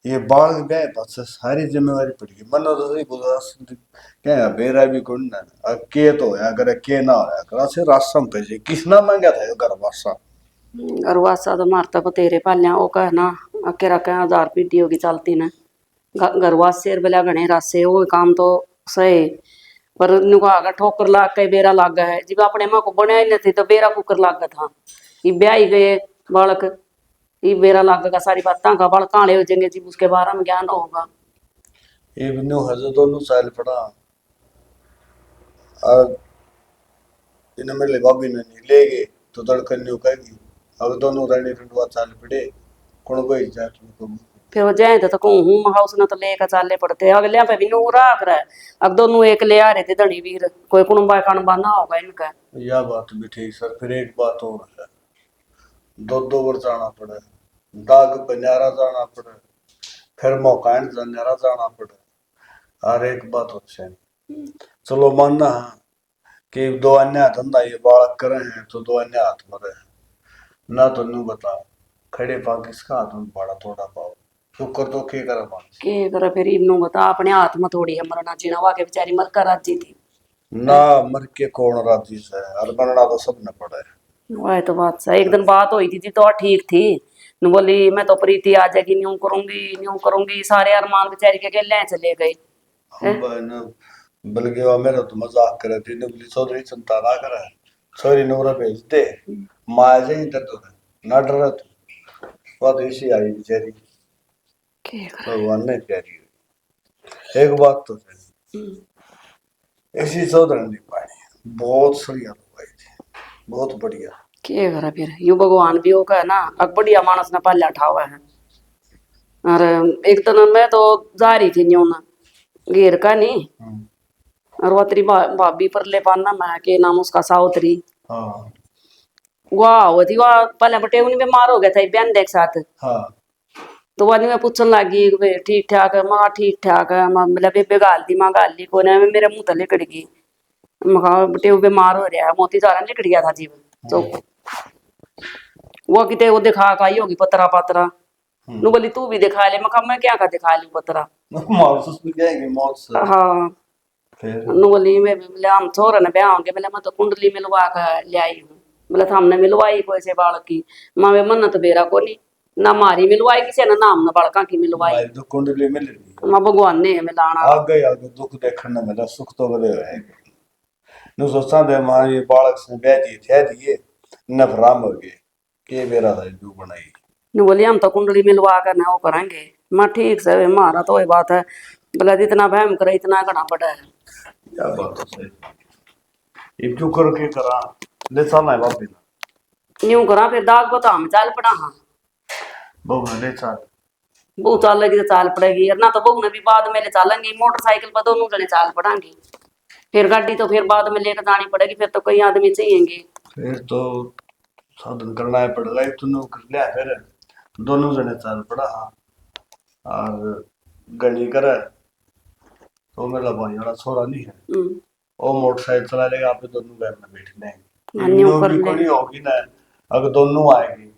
ये बालक गए बस सारी जिम्मेवारी पड़ गई मन तो सही बोला क्या बेरा भी कौन ना अब के तो होया करे के ना होया करा से राशन भेजे किसना मांगा था ये घर वासा। और वासा तो मारता को तेरे पालिया वो कहना अके रखे 1000 पीटी होगी चलती ना घरवास शेर बेला गणे रासे वो काम तो सही पर नुका आगा ठोकर लाग के बेरा लाग गया है जब अपने माँ को बनया ही नहीं थी तो बेरा कुकर लाग गया था ये ब्याह ही गए बालक ये बेरा लाग गया सारी बातें का बाल काले हो जाएंगे जी उसके बारे में ज्ञान होगा। ये बिनु हज दोनों साल पड़ा और इन्हें मेरे भाभी ने नहीं ले गए तो तड़कन न्यू कहेगी अब दोनों रहने फिर साल पड़े कौन कोई जा तुमको फिर वो जाए तो कहूँ हूँ हाउस ने तो लेकर चाले पड़ते अगले पे भी नूर राख रहा है अब दोनों एक ले आ रहे थे धनी वीर कोई कुणबा कणबा ना होगा इनका। यह बात भी ठीक सर फिर एक बात और है दो बार जाना पड़े दाग बन्यारा जाना पड़े फिर मौकान बन्यारा जाना पड़े और एक बात और चलो मानना है कि दो अन्य धंधा ये बालक करे हैं तो दो अन्य हाथ मरे हैं ना तो नू बता खड़े पा किसका हाथ में बड़ा थोड़ा पाओ शुक्र तो के करे मानस के करे फिर इन्नू बता अपने हाथ में थोड़ी है मरना जीना वा के बेचारी मर कर राजी थी ना मर के कौन राजी से और बनना तो सब न पड़े। वह तो बात सही एक दिन बात हुई थी तो ठीक थी न बोली मैं तो प्रीति आ जाएगी न्यू करूंगी सारे अरमान बेचारी के ले चले गए। हम बहन बल्कि मेरा तो मजाक करे थी ने बोली चौधरी चिंता ना करे छोरी नूरा भेज दे माँ जाए इधर तो ना डर तू बात ऐसी आई बेचारी भगवान ने प्यारी हुई। एक बात तो ऐसी चौधरी नहीं पाई बहुत सही आई थी बहुत बढ़िया के करा फिर यू भगवान भी होगा ना अब बढ़िया मानस ने पाल्या ठावा है। और एक दिन मैं तो जा रही थी न्यू ना घेर का नहीं और वो तेरी भाभी पर ले पाना मैं के नाम उसका साउतरी हाँ वाह वो थी वह पहले बटे उन्हीं बीमार हो गया था बहन देख साथ हाँ तो वही मैं पूछने लगी वे ठीक ठाक है माँ ठीक ठाक है माँ मतलब बेबे गाल दी माँ गाल दी कोने में मेरे मुंह तले कट गई मका बटे वो बीमार हो रहा है मोती सारा निकट गया था जीवन तो वो किते वो दिखा का ही होगी पतरा पतरा नु बोली तू भी दिखा ले मका मैं क्या का दिखा लूं पतरा माउस भी जाएंगे मौत से हाँ फिर नु बोली मैं बोले हम छोरा ने ब्याह होंगे बोले मैं तो कुंडली मिलवा कर ले आई हूँ बोले था हमने मिलवाई कोई से बालक की माँ वे मन्नत बेरा को नहीं ना मारी मिलवाई किसी ने नाम ना बालका की मिलवाई भाई तो कुंडली मिल रही माँ भगवान ने मिलाना आगे दुख देखने में मेरा सुख तो बड़े है नु सोचा दे मां ये बालक से ब्याह दी थे दिए नफराम हो गए के बेरा था जो बनाई नु बोली हम तो कुंडली मिलवा कर ना वो करेंगे माँ ठीक से हमारा तो वही बात है बोला जितना वहम करे इतना घना बड़ा है। क्या बात है सही ये क्यों कर के करा ले चलना है बाप बिना यूं करा फिर दाग बता हम चाल पड़ा हाँ बहु ले चल बहू चालेगी तो चाल पड़ेगी और ना तो बहू ने भी बाद में ले चालेंगी मोटरसाइकिल पर दोनों जने चाल पड़ांगी फिर गाड़ी तो फिर बाद में लेकर जानी पड़ेगी फिर तो कई आदमी चाहिएंगे फिर तो साधन करना है पड़ेगा एक तो कर लिया फिर दोनों जने चल पड़ा हाँ और गणी करे तो मेरा भाई वाला छोरा नहीं है वो मोटरसाइकिल चला लेगा आप दोनों घर में बैठने न्यू कर भी ले कोई होगी ना अगर दोनों आएगी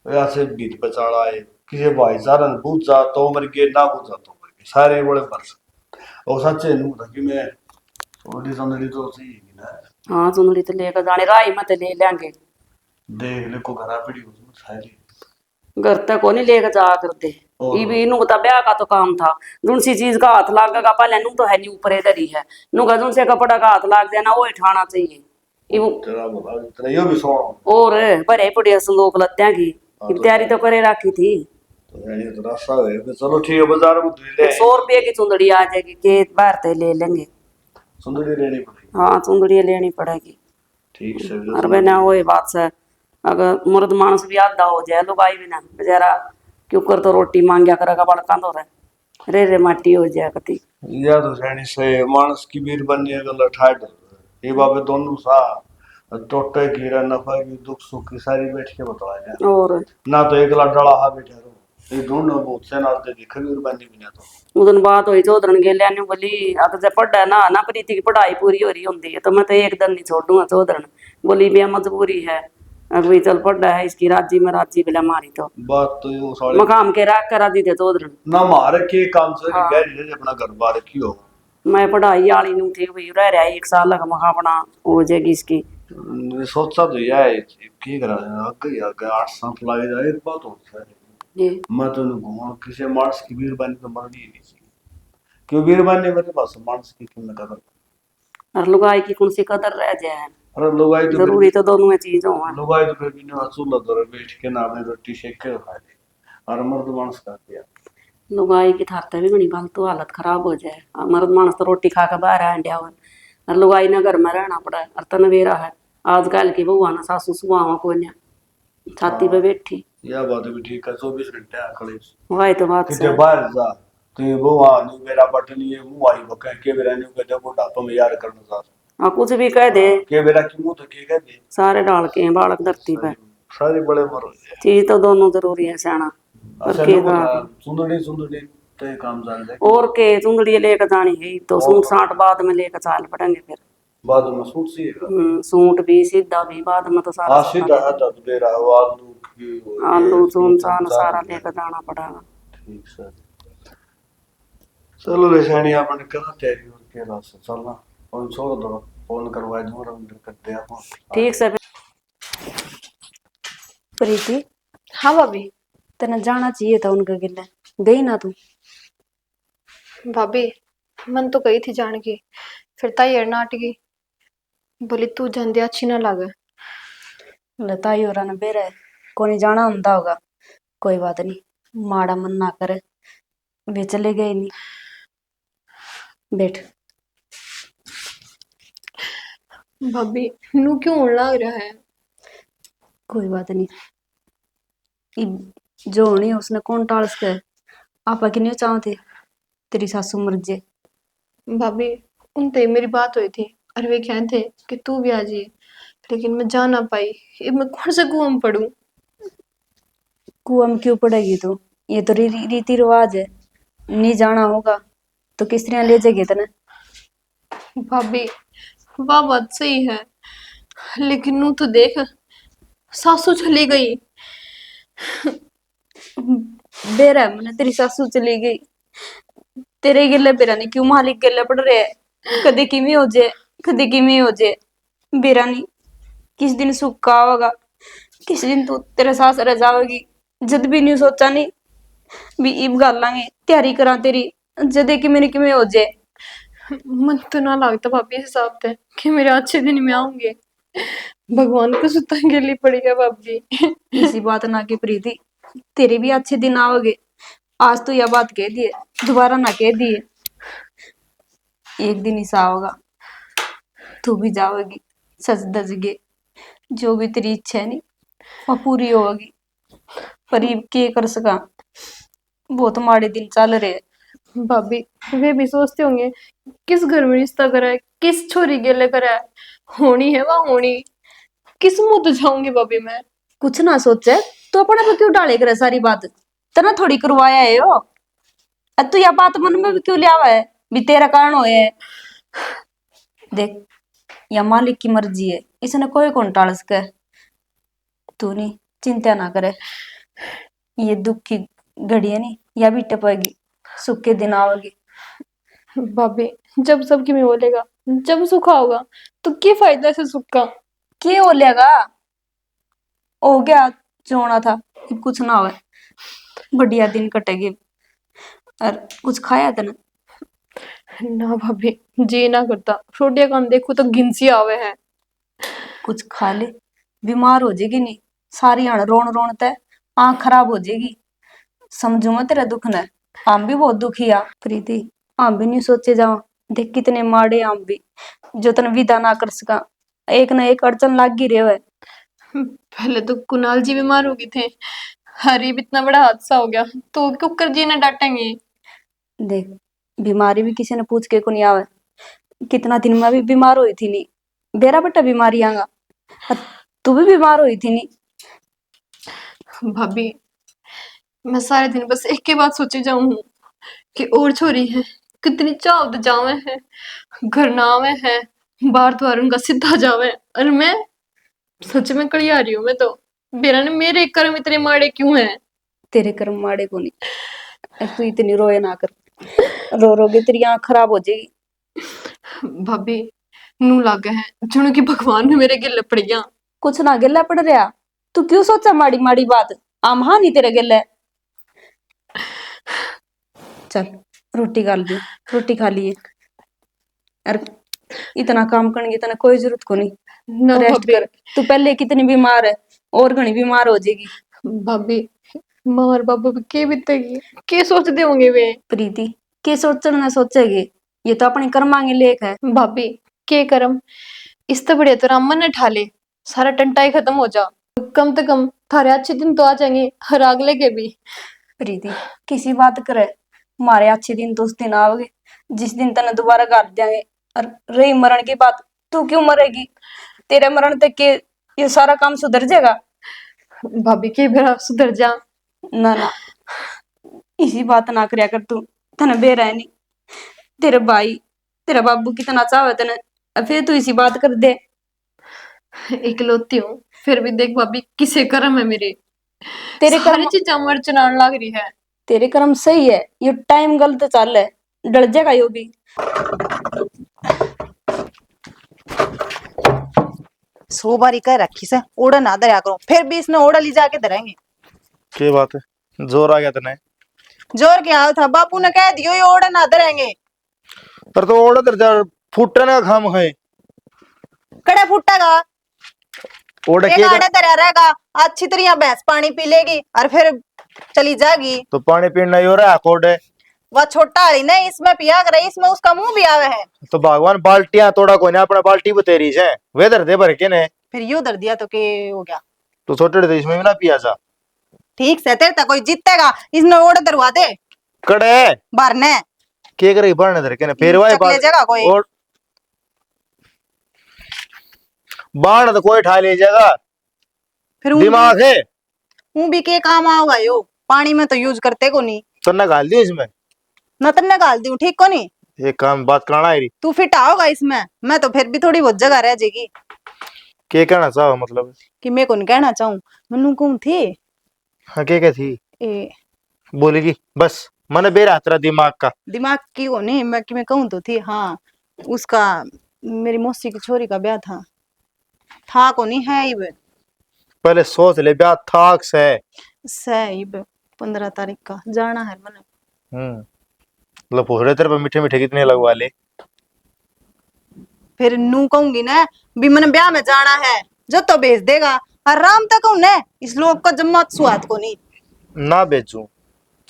तो ऐसे बीच बचाड़ा आए किसी भाईचारा ने पूछा तो मर के ना पूछा तो मर के सारे बड़े परस और सच्चे नहीं था कि मैं थोड़ी संदली तो सही है ना हाँ सुनली तो लेकर जाने राई मत ले लेंगे देख ले को घरा पड़ी उसमें सारी घर तक को नहीं लेकर जा करते ये भी इनू बता ब्याह का तो काम था जुन सी चीज का हाथ लागेगा पहले नू तो है नहीं ऊपर इधर ही है नू का जुन से कपड़ा का हाथ लाग देना वो उठाना चाहिए तेरा बाबा इतना यो भी सो और भरे पड़े संदूक लत्या की तैयारी तो करे रखी थी तो यानी तो रास्ता है तो चलो ठीक है बाजार में ले 100 रुपये की चुंदड़ी आ जाएगी के बाहर ते ले लेंगे सुंदरी लेनी पड़ेगी हाँ चुंदड़ी लेनी पड़ेगी ठीक से और बिना वही बात से अगर मर्द मानस भी आधा हो जाए लुगाई भी ना बेचारा क्यों कर तो रोटी मांगया करेगा बड़का तो रे रे माटी हो जाए कति या तो सैनी से मानस की वीर बननी है गला ठाट ये बाबे दोनों सा टोटे कीड़ा नफा की दुख सुख की सारी बैठ के बताया और ना तो एक डला हा बैठे रहो ये दोनों बहुत से नाते दिखे भी बंदी भी ना तो उदन बात हुई चौधरन गेलिया ने बोली अब जब पढ़ा ना प्रीति की पढ़ाई पूरी हो रही होती है तो मैं तो एक दिन नहीं छोड़ूंगा। चौधरन बोली भी मजबूरी है अभी चल पढ़ा है इसकी राजी में राजी बिला मारी तो बात तो ये साले मकाम के राख करा दी थे चौधरन। ना मारे के काम से हाँ। गैर जे अपना घर बार की हो मैं पढ़ाई वाली नहीं थी भाई रह रहा 1 साल लगा महा अपना हो जाएगी इसकी। सोचा तो यह है की करा आगे 8 साल लगे जाए एक बात हो है जी मैं तो घुमा किसी मार्स की बीरबानी तो मरनी ही नहीं थी क्यों बीरबानी मेरे पास मार्स की कीमत कदर और लुगाई की कौन सी कदर रह जाए अरे लुगाई तो जरूरी तो दोनों में चीज हो। लुगाई तो फिर भी नहीं चूल्हा तो बैठ के ना अपनी रोटी सेक के खा ले और मर्द मानस का दिया लुगाई की थारते भी बनी बाल तो हालत खराब हो जाए और मर्द मानस तो रोटी खा के बाहर आ इंडिया और लुगाई ना घर में रहना पड़ा है और तनवेरा है आजकल की बहुआ ना सासू सुहा को छाती पे बैठी यह बात भी ठीक है 24 घंटे खड़े वही तो बात कितने है। बाहर जा तो वो वहां नहीं मेरा बटन ये मुंह आई बके के मेरा नहीं कहते वो डापा में यार करना साथ हाँ कुछ भी कह दे के मेरा की मुंह तो के कह दे सारे डाल के हैं बालक धरती पे सारे बड़े मर जाए चीज तो दोनों जरूरी है सियाना और अच्छा के सुंदरी सुंदरी तो ये काम जान ले और के चुंदड़ी लेकर जानी है तो सूट साट बाद में लेकर चाल पड़ेंगे फिर। बाद में सूट सीएगा सूट भी सीधा भी बाद में तो सारा हाँ सीधा है तो मेरा आलू की आलू चून चान सारा लेकर जाना पड़ेगा। ठीक सर चलो रेशानी आपने करा तैयारी और के रास्ते चलना फोन छोड़ दो फोन करवा दूंगा हम करते हैं आप ठीक से प्रीति। हाँ भाभी। तेने जाना चाहिए था उनके गिले गई ना तू। भाभी मन तो गई थी जान की फिर ताई नाट गई बोली तू जंदे अच्छी ना लगे। लताई और ने बेरा कोनी जाना हुंदा होगा कोई बात नहीं माड़ा मन ना करे वे चले गए नहीं बैठ। भाभी नू क्यों उड़ लग रहा है। कोई बात नहीं जो होनी उसने कौन टाल सके आपा कि नहीं चाहते तेरी सासू मर जे। भाभी उनसे मेरी बात हुई थी और वे कहते थे कि तू भी आ जाइए लेकिन मैं जा ना पाई। अब मैं कौन से कुआं में पढ़ूं। कुआं में क्यों पड़ेगी तू ये तो रीति रिवाज है नहीं जाना होगा तो किस तरह ले जाएगी तेने। भाभी वाह बात सही है लेकिन नू तो देख सासू चली गई। बेरा मैंने तेरी सासू चली गई तेरे गिले बेरा नहीं क्यों मालिक गिले पड़ रहे कदे किमी हो जाए कदे किमी हो जाए बेरा नहीं किस दिन सुख का होगा किस दिन तू तेरे सास रह जाओगी जद भी नहीं सोचा नहीं भी इब गालांगे तैयारी करा तेरी जदे कि मेरी किमें हो जाए। मन तो ना लगता भाभी इस हिसाब से कि मेरे अच्छे दिन में आऊंगे। भगवान को सुता गिली पड़ी है भाभी। इसी बात ना की प्रीति तेरे भी अच्छे दिन आओगे आज तो यह बात कह दिए दोबारा ना कह दिए एक दिन ऐसा होगा तू भी जाओगी सच धज के जो भी तेरी इच्छा है नहीं वो पूरी होगी पर ये के कर सका बहुत माड़े दिन चल रहे। भाभी वे भी सोचते होंगे किस घर में रिश्ता करा है किस छोरी गेले करा है होनी है वह होनी किस मुंह तो जाऊंगी भाभी मैं। कुछ ना सोचे तो अपने पे क्यों डाले करे सारी बात तना थोड़ी करवाया है यो अब तू यह बात मन में भी क्यों ले आवा है भी तेरा कारण होए है। देख या मालिक की मर्जी है इसने कोई कौन टाल सके तू नहीं चिंता ना करे ये दुख की घड़ी है नहीं या भी टपेगी सुख के दिन आवेगी। भाभी जब सबकी में बोलेगा जब सुखा होगा तो क्या फायदा से सुख का। क्या हो लेगा हो गया जो होना था अब कुछ ना हो बढ़िया दिन कटेगी और कुछ खाया था ना। ना भाभी जी ना करता रोटियां काम देखो तो घिनसी आवे है। कुछ खा ले बीमार हो जाएगी नहीं सारी हण रोन रोन ते आँख खराब हो जाएगी समझू मैं तेरा दुख न हम भी बहुत दुखी आ प्रीति हम भी नहीं सोचे जाओ देख कितने माड़े हम भी जो तन विदा ना कर सका एक ना एक अड़चन लाग ही रहे है। पहले तो कुणाल जी बीमार हो गए थे हरीब इतना बड़ा हादसा हो गया तो कुकर जी ने डांटेंगे। देख बीमारी भी किसी ने पूछ के को नहीं आवे कितना दिन में भी बीमार हुई थी नहीं बेरा बटा बीमारी आगा तू भी बीमार हुई थी नहीं। भाभी मैं सारे दिन बस एक ही बात सोची जाऊं हूँ कि और छोरी है कितनी चावत जावे है, घर ना आवे है, बाहर द्वार उनका सीधा जावे, और मैं सच में कड़ी आ रही हूँ। मैं तो बेरा ने मेरे कर्म इतने माड़े क्यों हैं? तेरे कर्म माड़े को नहीं, तू इतनी रोए ना कर, रो रोगे तेरी आंख खराब हो जाएगी। भाभी नू लागे है जुणू की भगवान ने मेरे गिले पड़ गया। कुछ ना गिल्ला पड़ रहा, तू क्यों सोचा माड़ी माड़ी बात, आम हाँ नहीं तेरे गिल्ले। चल रोटी खा ली, रोटी खा लिए, और इतना काम करने की तना कोई जरूरत को नहीं, ना रेस्ट भाभी, कर। तू पहले कितनी बीमार है, और घनी बीमार हो जाएगी। भाभी माँ और बाबा भी के बीतेगी, के सोचते होंगे वे। प्रीति के सोचना ना सोचेगी, ये तो अपने कर्मांगे लेख है। भाभी के कर्म, इस तो बड़े तो राम मन ने ठाले, सारा टंटा ही खत्म हो जा। कम से कम थारे अच्छे दिन तो आ जाएंगे, हर अगले के भी। प्रीति किसी बात करे, हमारे अच्छे दिन तो उस दिन आओगे जिस दिन तने दोबारा गाड़ देंगे। और रही मरण की बात, तू क्यों मरेगी, तेरे मरण तक के ये सारा काम सुधर जाएगा। भाभी के बेरा सुधर जा। ना ना, इसी बात ना करया कर तू, तने बेरा है नहीं, तेरे भाई तेरा बाबू कितना चाहे तने, अब फिर तू इसी बात कर दे। इकलौती हूँ फिर भी देख भाभी किसे कर्म है मेरे, तेरे सारी कर्म, चीजें मर चलान लग रही है। तेरे कर्म सही है, ये टाइम गलत चल है, डर जाएगा यो भी। 100 बारी कह रखी से ओड़ा ना दरिया करो, फिर भी इसने ओड़ा ली जाके धरेंगे। क्या बात है, जोर आ गया तने? जोर क्या था, बापू ने कह दियो ये ओड़ा ना धरेंगे। पर तो ओड़ा दर जा फुटने का खाम है। कड़े फुटेगा, ओड़ा एक के आड़े धरिया रहेगा, अच्छी तरह भैंस पानी पी लेगी और फिर चली जाएगी। तो पानी पीना ही हो रहा है कोड है। वह छोटा वाली नहीं इसमें पिया कर, इसमें उसका मुंह भी आवे है। तो भगवान बाल्टियां तोड़ा कोई ना, अपना बाल्टी बतेरी से वे दर दे भर के ने, फिर यूं धर दिया तो के हो गया। तो छोटे थे इसमें भी ना पिया जा। ठीक से तेरे तक कोई जीतेगा, इसने ओड़ा धरवा दे कड़े भरने के करे भरने दर के ने, फिर वही चकले जगह कोई और बाण तो कोई ठा ले जाएगा, फिर दिमाग है मुंह भी के काम आओगा यो, पानी में तो यूज करते को नहीं। तो ना गाल दी इसमें, न तन्ने गाल दी ठीक को नहीं, एक काम बात करना है। तू फिट आओगा इसमें, मैं तो फिर भी थोड़ी बहुत जगह रह जाएगी। के कहना चाहो मतलब कि मैं कौन कहना चाहूँ, मनु कौन थी हाँ के थी ए, बोलेगी बस मन बेरा तेरा दिमाग का दिमाग की को नहीं, मैं कि मैं कहूँ तो थी। हाँ उसका मेरी मौसी की छोरी का ब्याह था को नहीं है इब, पहले सोच ले ब्याह थाक से इब 15 तारीख का जाना है मैंने। लपोड़े तेरे पे मीठे मीठे कितने लगवा ले। फिर नू कहूंगी ना भी मैंने ब्याह में जाना है, जो तो भेज देगा। आराम तक हूं ने, इस लोग का जम्मा स्वाद को नहीं। ना बेचू,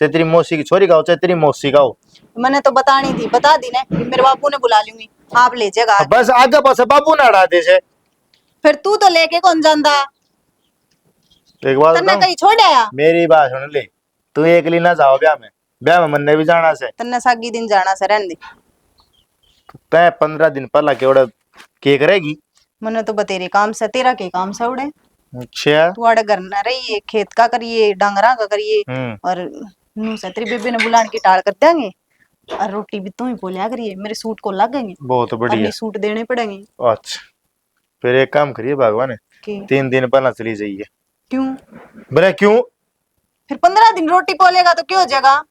चाहे तेरी मौसी की छोरी का हो चाहे तेरी मौसी का हो। मैंने तो बतानी थी, बता दी ने, मेरे बापू ने बुला लूंगी, आप ले जाएगा। बस आगे पास बाबू ना अड़ा दे से। फिर तू तो लेके कौन जांदा, एक बात तन्ने बताऊं, कहीं छोड़ आया। मेरी बात सुन ले, तू एक ली ना जाओ ब्याह में मन ने भी जाना से। तन्ने सागी दिन जाना से रहने दे। तय 15 दिन पहला केवड़ा के करेगी। मैंने तो बतेरे काम से, तेरा के काम से उड़े। अच्छा तू आड़े घर न रहिए, खेत का करिए, डांगरा का करिए, और नू से तेरी बेबे ने बुलाने की टाल कर देंगे, और रोटी भी तू ही बोलिया करिए, मेरे सूट को लगेंगे, बहुत बढ़िया। अपने सूट देने पड़ेंगे। अच्छा फिर एक काम करिए भगवान, कि 3 दिन पहला चली जाइए। क्यों? बोले क्यों? फिर 15 दिन रोटी पोलेगा तो क्यों हो जाएगा?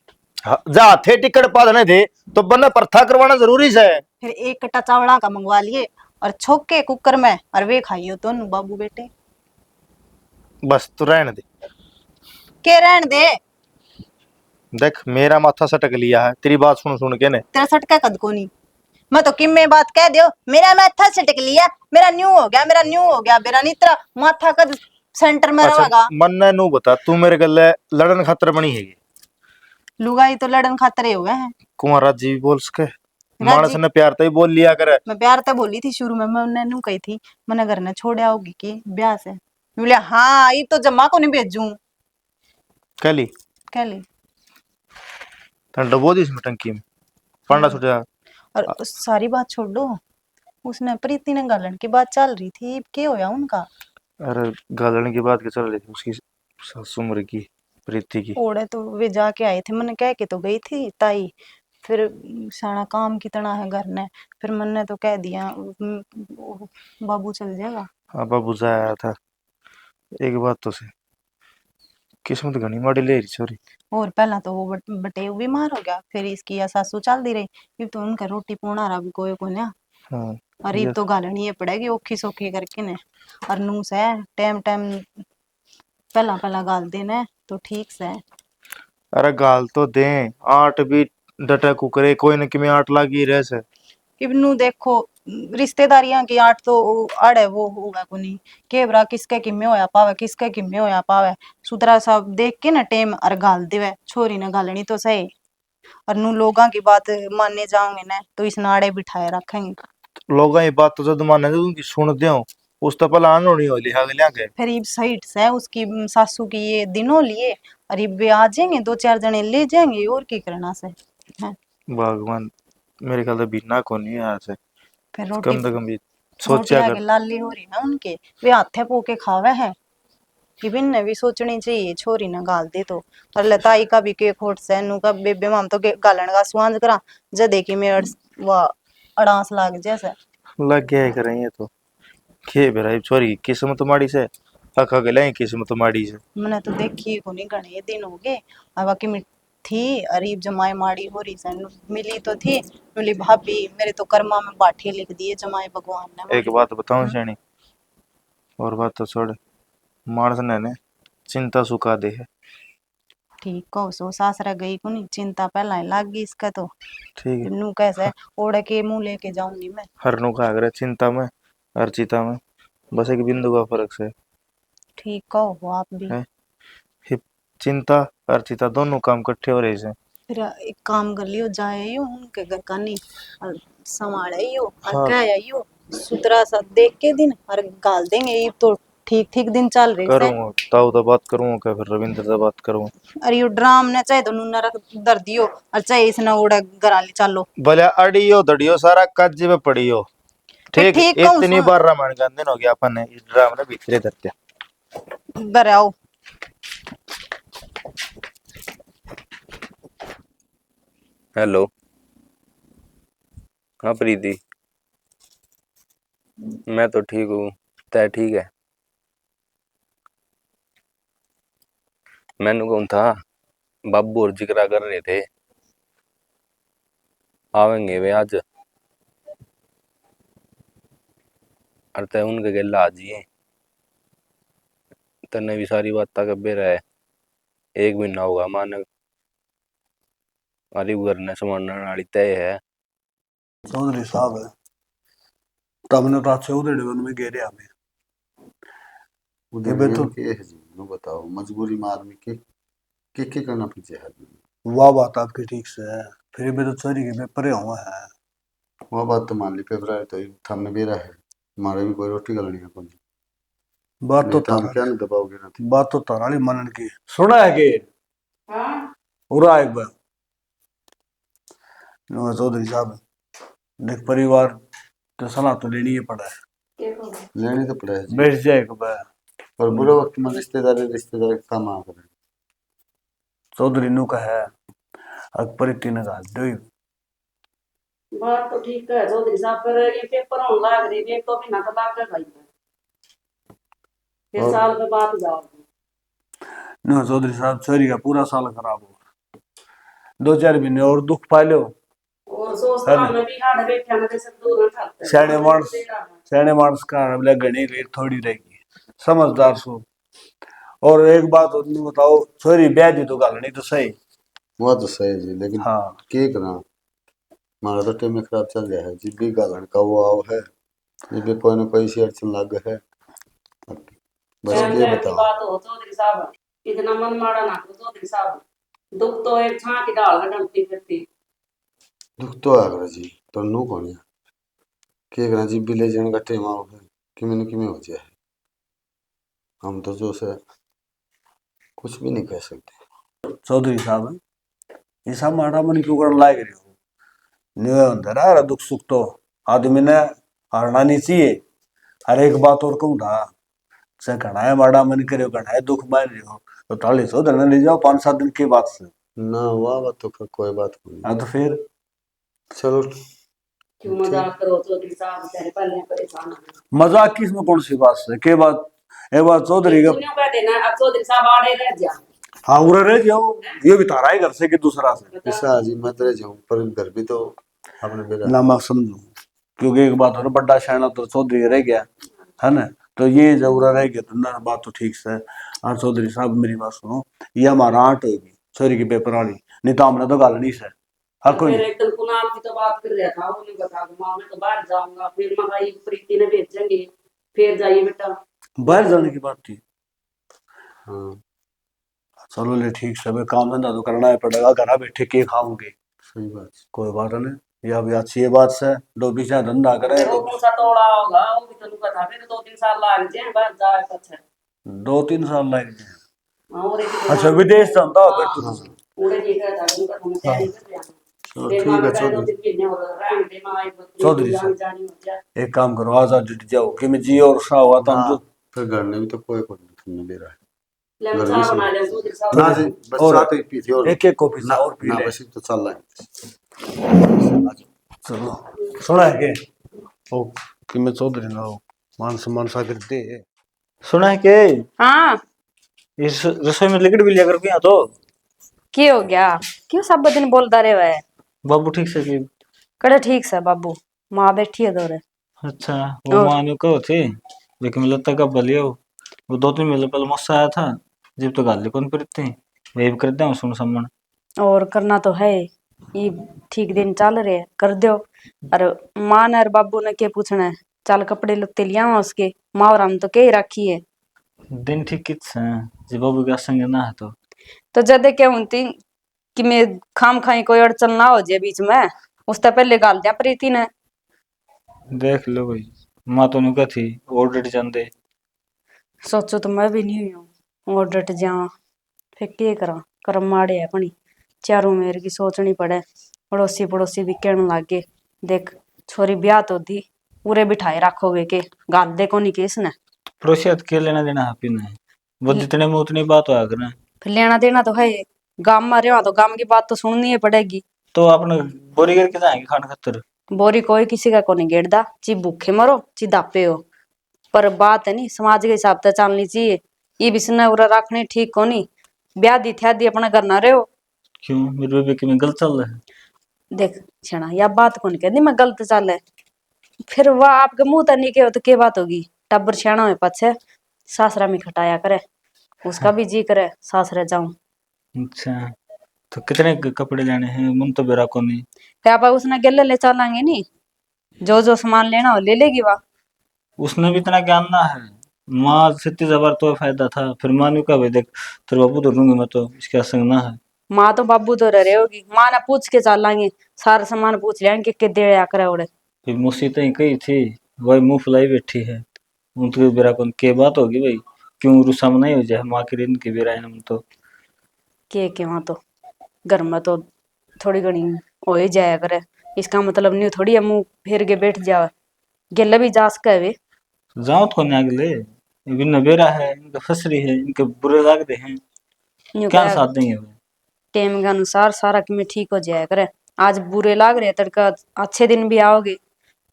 जा थे टिकट पा देने थे तो बन्ना प्रथा करवाना जरूरी है। फिर एक कट्टा चावड़ा का मंगवा लिए और छोक के कुकर में, और वे खाइयो तो बाबू बेटे। बस तू रहने दे, के रहन दे, देख मेरा माथा सटक लिया है तेरी बात सुन सुन के ने। तेरा सटका कद को नहीं, मैं तो किम्मे बात कह दियो, मेरा माथा सटक लिया, मेरा न्यू हो गया, मेरा न्यू हो गया, मेरा नहीं तेरा माथा कद सेंटर में रहेगा। मन ने नू बता, तू मेरे गले लड़न खातर बनी है? लुगाई तो लड़न खातर ही हो गए हैं। कुमार राजी भी बोल सके, मानस ने प्यार तो ही बोल लिया करे। मैं प्यार तो बोली थी शुरू में, मैं उन्हें नू कही थी मैंने घर ने छोड़ आओगी की ब्याह से, बोले हाँ ये तो जम्मा को नहीं भेजू। कली कह ली ठंडा बोल इसमें टंकी में पांडा छुट जा। और सारी बात छोड़ दो, उसने प्रीति ने गालन की बात चल रही थी, क्या होया उनका? अरे गालने की बात के चल रही थी, उसकी सासू मर गई। प्रीति की। ओड़े तो वे जाके आए थे, मैंने कह के तो गई थी ताई, फिर सारा काम कितना है घर ने, फिर मैंने तो कह दिया वो बाबू चल जाएगा। हाँ बाबू जा आया था। एक बात तो से किस्मत घनी माड़ी ले रही छोरी। और पहला तो वो बटेव बीमार हो गया, फिर इसकी या सासू चल दी रही, फिर तो उनका रोटी पोना रहा भी कोई को ना। हाँ और ये तो गालनी पड़ेगी औखी सौखी करके ने, और नूस है टाइम टाइम पहला पहला गाल देना तो ठीक से। अरे गाल तो दे, आठ भी डटा कुकरे कोई न किमें आठ लागी रह से। इबनू देखो रिश्तेदारियां की आठ तो अड़े वो होगा को नहीं, केबरा किसके किम्मे होया पावे, किसके किम्मे होया पावे, सुतरा सब देख के ना टेम और गाल देवे, छोरी ने गालनी तो सही। और नू लोगा की बात मानने जाओगे ना तो इस नाड़े बिठाए रखेंगे। लोग ये बात तो जद माने जो उनकी सुन दे उस तो पहला आन होनी होली हगलिया के। फिर इब सही से उसकी सासू की ये दिनों लिए, और इब वे आ जाएंगे, दो चार जने ले जाएंगे, और की करना से है। भगवान मेरे ख्याल से बिना को नहीं यहाँ से फिर रोटी कम से कम भी रोटी सोचा आगे कर। लाली हो रही ना उनके, वे हाथे पोके खावे है, इबिन ने भी सोचनी चाहिए छोरी ना गाल दे तो। और लताई का भी के खोट से नू का बेबे माम तो गालन का सुआंज करा जदे की मेड़ वा अड़ास लाग जैसे। लग गया करें ये तो के बेरा छोरी की किस्मत माड़ी से अखा गले किस्मत माड़ी से। मैंने तो देखी को नहीं घने दिन हो गए, अब बाकी में थी अरीब जमाई माड़ी हो रही सन, मिली तो थी, मिली भाभी मेरे तो कर्मा में बाठे लिख दिए जमाई भगवान ने। एक बात बताऊं श्रेणी, और बात तो छोड़, मानस ने चिंता सुखा दे है। ठीक कहो सो सासरा गई को नहीं, चिंता पहला ही लाग गई इसका तो। ठीक है नू कैसे ओढ़ के मुंह लेके जाऊंगी मैं। हर नु का अगर चिंता में हर चिता में बस एक बिंदु का फर्क से ठीक कहो हो आप भी। है। हि- चिंता और चिता दोनों काम इकट्ठे हो रहे हैं। फिर एक काम कर लियो, जाए यो उनके घर का नहीं और संभाले यो और हाँ कह यो सुतरा सा देख के दिन और गाल देंगे, ये तो ठीक ठीक दिन चल रहे से। करूँगा ताऊ तो बात करूँगा क्या फिर रविंद्र से बात करूँगा। अरे यो ड्राम ने चाहे तो नूना रख दर दियो और चाहे इसने उड़ा गराली चालो। भले अड़ियो दड़ियो सारा काजी में पड़ियो। फिर ठीक ठीक कहूं इतनी सो। बार रामायण का दिन हो गया अपन ने इस ड्रामा ने भीतरे धरते। घर आओ। हेलो। हाँ प्रीति, मैं तो ठीक हूँ, तै ठीक है? मैंने कौन था बाबू और जिक्रा कर रहे थे आवेंगे वे आज, और तय उनके गेला आज ही तने भी सारी बात तक बेरा है। एक महीना होगा माने अली घर ने संभालने वाली तय है। चौधरी साहब है तमने तो अच्छे उधर डिवन में गेरे हमें उधर ये तो के है जी नो बताओ मजबूरी में आदमी के करना पीछे है। वाह बात आपकी ठीक से है, फिर भी तो चोरी के पेपर हुआ है। वो बात तो मान ली पेपर तो थामने बेरा है, हमारे भी कोई रोटी गलनी है कोई बात तो नहीं तो हम क्या तारा नहीं दबाओगे ना। बात तो ताराली मनन की सुना है कि पूरा एक बार चौधरी साहब देख परिवार तो सलाह तो लेनी ही पड़ा है, लेनी तो पड़े जी, बैठ जाए एक बार। और बुरे वक्त में रिश्तेदारी काम आ करे। चौधरी नु का है अकबरी तीन गाल दो बात तो ठीक है चौधरी साहब, पर ये पेपर होने लाग रही है तो भी ना तो लाग गई फिर और- साल के बाद जाओ। नो चौधरी साहब चोरी का पूरा साल खराब हो, 2-4 महीने और दुख पा लो। और सोचता मैं भी हाड़ बैठा ना जैसे दूर उठाते सियाने मानस का अगले गणी रेट थोड़ी रहेगी, समझदार सो। और एक बात और नहीं बताओ, चोरी ब्याह दी तो गालनी तो सही। वो तो सही जी, लेकिन हाँ के करना हमारा तो टाइम खराब चल रहा है जी, भी गालन का वो आओ है ये भी कोई ना कोई शेयर चल लग है। बस ये बताओ बात हो चौधरी साहब, इतना मन मारा ना करो चौधरी साहब, दुख तो एक छां की डाल डलती फिरती। दुख तो आ रहा जी, पर नो कौन है के करना जी, बिले जन का टाइम आओ है कि मैंने कि में हो जाए, हम तो जो से कुछ भी नहीं कह सकते। चौधरी साहब ये सब माड़ा मन क्यों कर लाग रहे हो, नहीं अंदर आ रहा दुख सुख तो आदमी ने हारना नहीं चाहिए। हर एक बात और कहूँ था से घना है माड़ा मन करे घना है दुख मान रहे हो तो ताली सो धरने ले जाओ 5-7 दिन की बात से। ना वाह बात तो कोई बात नहीं। हाँ तो फिर चलो क्यों मजाक करो चौधरी साहब, तेरे पहले परेशान हो। मजाक किस में कौन सी बात से के बात ये बात चौधरी का। सुनियो कह देना अब चौधरी साहब आड़े रह जा। हाँ उरे रह जाओ ये भी तारा ही घर से कि दूसरा से ऐसा जी मत रह जाऊं पर घर भी तो अपने बेरा ना मैं समझू क्योंकि एक बात हो बड़ा शाना तो चौधरी रह गया है ना तो ये जरूर रह गया तो ना बात तो ठीक से। हाँ चौधरी साहब मेरी बात सुनो ये हमारा आंट होगी छोरी की पेपर वाली नहीं तो हमने तो गल नहीं से। हाँ कोई फिर एक दिन कुणाल की तो बात कर रहा था, उन्हें बता दूंगा मैं तो बाहर जाऊंगा, फिर मंगाई प्रीति ने भेजेंगे, फिर जाइए बेटा। बाहर जाने की बात थी। हाँ चलो ले ठीक से भाई काम धंधा तो करना ही पड़ेगा घर बैठे के खाओगे सही बात। कोई बात नहीं या भी अच्छी बात से दो पीछा धंधा करे वो कौन सा तोड़ा होगा, वो भी तो पता फिर 2-3 साल लग जाए बस जाए पछे 2-3 साल लग जाए। हां और एक अच्छा विदेश जाता होगा तो पूरे जी का था उनका हम तैयारी कर रहे हैं। चलो फिर ठीक मां है का चौधरी। 2-3 महीने हो गए रंग दे मां एक चौधरी जानी साहब। जानी हो जाए। एक काम करो आज आज जुट जाओ कि मैं जी और सा हुआ तो हम हाँ, जो फिर घर में भी तो कोई नहीं दे रहा है। ले गर्मी चाय से- बना ले चौधरी साहब। ना जी बस और- चाय तो ही पी थी और एक एक कॉफी ना और पी ना ले। बस तो चल रहा है। चलो सुना है के ओ कि मैं चौधरी ना हो मान सम्मान सा कर दे सुना है के हाँ इस रसोई में लिक्विड भी लिया कर पिया तो की हो गया क्यों सब दिन बोलता रहे वह बाबू ठीक से कि कड़े ठीक से बाबू माँ बैठी है दौरे। अच्छा वो और? मानो कहो थे लेकिन लगता का बलिया वो 2-3 महीने पहले मुझसे आया था जब तो गाली कौन करते वे भी कर दे सुन सम्मान और करना तो है ये ठीक दिन चल रहे हैं, कर दो। और माँ ने और बाबू ने क्या पूछना है, चल कपड़े लत्ते लिया उसके माँ और हम तो क्या ही राखी है। दिन ठीक किस जी बाबू का संग ना है तो जद क्या होती कि मैं खाम खाई कोई अड़चन ना हो जाए बीच में उससे पहले गाल दिया प्रीति ने। देख लो भाई माँ तो नुका थी ऑर्डर जाते सोचो तो मैं भी नहीं हुई हूँ और डट जावा फिर क्या करा कर्म माड़े है अपनी चारों मेरे की सोचनी पड़े। पड़ोसी पड़ोसी भी कहने लागे देख छोरी ब्याह तो दी पूरे बिठाए रखोगे के गाल दे को नहीं केस ने पड़ोसियत के लेना देना है पीना है वो जितने में उतनी बात होया करना फिर लेना देना तो है। गांव में रहो तो गांव की बात तो सुननी ही पड़ेगी। तो अपने बोरी करके जाएंगे खान खतर बोरी कोई किसी का को नहीं गेड़दा ची भूखे मरो ची दापे हो पर बात है नहीं समाज के हिसाब से चलनी चाहिए। ये बिसने उरा रखने ठीक को नहीं ब्याह दी थी आदि अपना घर ना रहे हो। क्यों मेरे बेबे के में गलत चल रहा है देख छना या बात कौन कहती मैं गलत चल है फिर वह आपके मुंह तक नहीं के हो तो क्या बात होगी। टब्बर छेना में पछे सासरा में खटाया करे उसका भी जी करे सासरे जाऊं। अच्छा तो कितने कपड़े लेने हैं मन तो बेरा को नहीं क्या आप उसने गले ले चलेंगे नहीं जो जो सामान लेना हो ले लेगी वह। उसने भी इतना ज्ञान ना है माँ सिद्धि जबर तो फायदा था फिर माँ ने कहा भाई देख तेरे बाबू तो दूंगी मैं तो इसके संग ना है माँ तो बाबू तो रह होगी माँ ने पूछ के चलेंगे सारा सामान पूछ लेंगे कि दे करे उड़े। फिर मुसीबत ही कही थी वही मुंह फुलाई बैठी है उनकी बेरा कौन के बात होगी भाई क्यों रुसा में नहीं हो जाए माँ की रिन की बेरा है ना तो के वहां तो घर में तो थोड़ी घनी हो ही जाया करे इसका मतलब नहीं थोड़ी है मुंह फेर के बैठ जाओ गेला भी जा सके वे जाओ तो नहीं अगले बिन बेरा है इनका फसरी है इनके बुरे लगते हैं यूं क्या कहे, साथ देंगे वे टाइम के अनुसार सारा किमें ठीक हो जाया करे। आज बुरे लाग रहे तड़का अच्छे दिन भी आओगे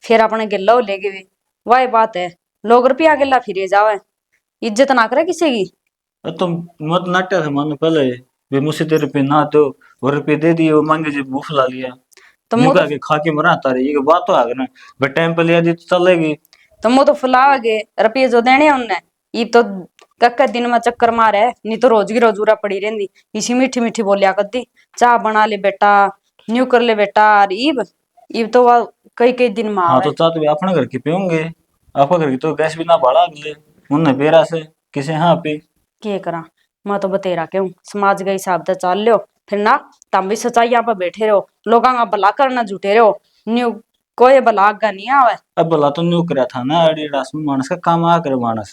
फिर अपने गिल्ला हो लेगे भी वही बात है लोग रुपया गिल्ला फिर जावे इज्जत ना करे किसी की। तो मत नाट्य था मानो पहले वे मुझसे 3 रुपये ना दो वो रुपये दे दिए वो मांगे जब मुंह फुला लिया तो यूं मुँह कहा कि खा के मरा तारे ये बात तो आ गई ना भाई टाइम पे लिया दी तो चलेगी तो मुँह तो फुलाओगे रुपये जो देने हैं उनने ये तो कक्का दिन में चक्कर मारे नहीं तो रोज की रोजूरा पड़ी रहती इसी मीठी मीठी बोलिया करती चाह बना ले बेटा न्यू कर ले बेटा और ईब ईब तो वह कई कई दिन में हाँ आवे। तो चाह तो वे अपने घर की पियोंगे आपका घर की तो गैस भी ना भाड़ा अगले उनने बेरा से किसे हाँ पी के करा मैं तो बतेरा के हूँ समाज के हिसाब से चल लो फिर ना तम भी सच्चाई यहाँ पर बैठे रहो लोगों का भला करना जुटे रहो न्यू कोई भला आगा नहीं आवे। अब भला तो न्यू करा था ना अड़ी रास में मानस का काम आ करे मानस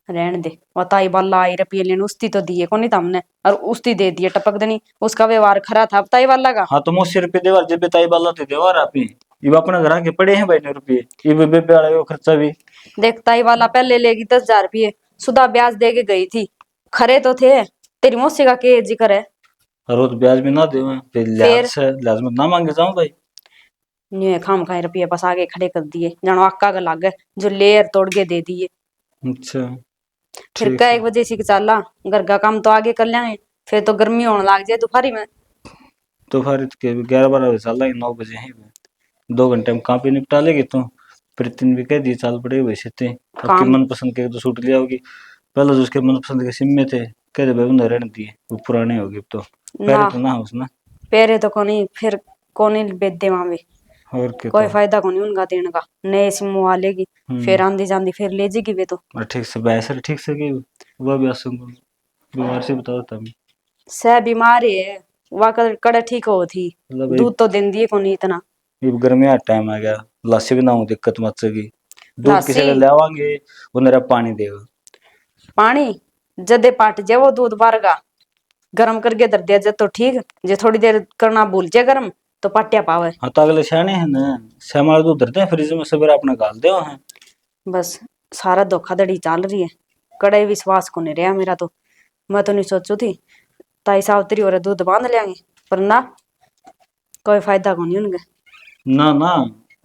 रहने दे बताई वाला आई रुपये लेने उस्ती तो दिए को नहीं तमने और उस्ती दे दिए टपक देनी उसका व्यवहार खरा था बताई वाला का। हाँ तो मुझसे रुपये देवार जब ताई बाला थे देवार आप ही ये अपने घर के पड़े हैं भाई ने रुपये ये बेबे वाले वो खर्चा भी देखता ही वाला पहले लेगी 10,000 रुपये सुधा ब्याज दे के गई थी, खरे तो थे। तेरी मौसी का के जिक्र है? और वो तो ब्याज भी ना दे, फिर लिहाज से लिहाज में ना मांगे जाऊं भाई। ने खाम खाए रुपये बस आगे खड़े कर दिए, जानो आका का लागे जो लेयर तोड़ के दे दिए। अच्छा फिर ठीक का है। 1 बजे से चला, घर का काम तो आगे कर लेंगे, फिर तो गर्मी होने लग जाए दोपहरी में। तो फिर के 11-12 बजे चल रही, 9 बजे ही 2 घंटे में काम भी निपटा लेगी तो। फिर 3 भी कह दी चाल पड़े वैसे थे। अब की काम मनपसंद के तो सूट लिया होगी, पहले जो उसके मनपसंद के सिम में थे, कह दे भाई उन्हें रहने दिए, वो पुराने हो गए अब तो, पहले ना तो ना हो उसना। पेरे तो कोनी, फिर कोनी बेच दे वहां भी, और क्या कोई तो। फायदा कोनी उनका देने का, नए सिम वो लेगी, फिर आंधी जांदी फिर ले जाएगी वे तो। और ठीक से बैसे ठीक से की वो भी असुम बीमार से बताओ तब। सह बीमार है, वह कड़े ठीक हो थी, मतलब भाई दूध तो दिन दिए कोनी इतना। ये गर्मी का टाइम आ गया, लस्सी भी ना हो दिक्कत मत सकी, दूध किसी लस्सी का ले आवांगे वो मेरा पानी देगा। पानी जदे पाट जाए वो दूध बार का, गरम करके दर दिया जब तो ठीक, जे थोड़ी देर करना भूल जाए गरम तो पाटिया पावे। हाँ तो अगले सियाने हैं ना, श्यामाल दूध धरते हैं फ्रिज में, सवेरे अपना गाल दे हैं। बस सारा धोखाधड़ी चल रही है, कड़े विश्वास को नहीं रहा मेरा तो। मैं तो नहीं सोचू थी ताई सावत्री और दूध बांध लेंगे, पर ना कोई फायदा को नहीं उनके। ना ना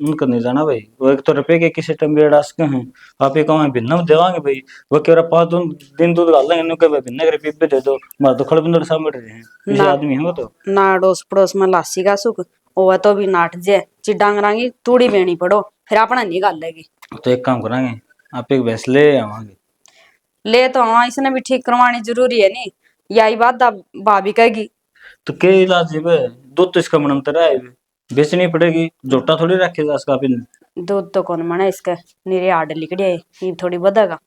उनका नहीं जाना भाई, वो एक तो रुपए के किसी टाइम बेड़ आस के हैं, आप ये कहो भिन्न देवांगे भाई, वो कह रहा 5 दिन दूध गाल देंगे, इन्हों के भाई भिन्न करे पीपे दे दो, मार तो खड़बिंदर साहब बैठ रहे हैं, किसी ना आदमी है वो तो। ना अड़ोस पड़ोस में लासी का सुख, वो तो भी नाट जे चिडांग रांगी तूड़ी बेनी पड़ो, फिर अपना नहीं गाल लेगी। तो एक काम करेंगे, आप एक भैंस ले आवांगे। ले तो हाँ, इसने भी ठीक करवानी जरूरी है नहीं, यही बात भाभी कहेगी। तो क्या इलाज है भाई, दूध तो इसका मनम तरह है, बेचनी पड़ेगी, जोटा थोड़ी रखेगा इसका फिर। दूध तो कौन मना इसका, निरे आड लिकड़िया है, ये थोड़ी बदेगा,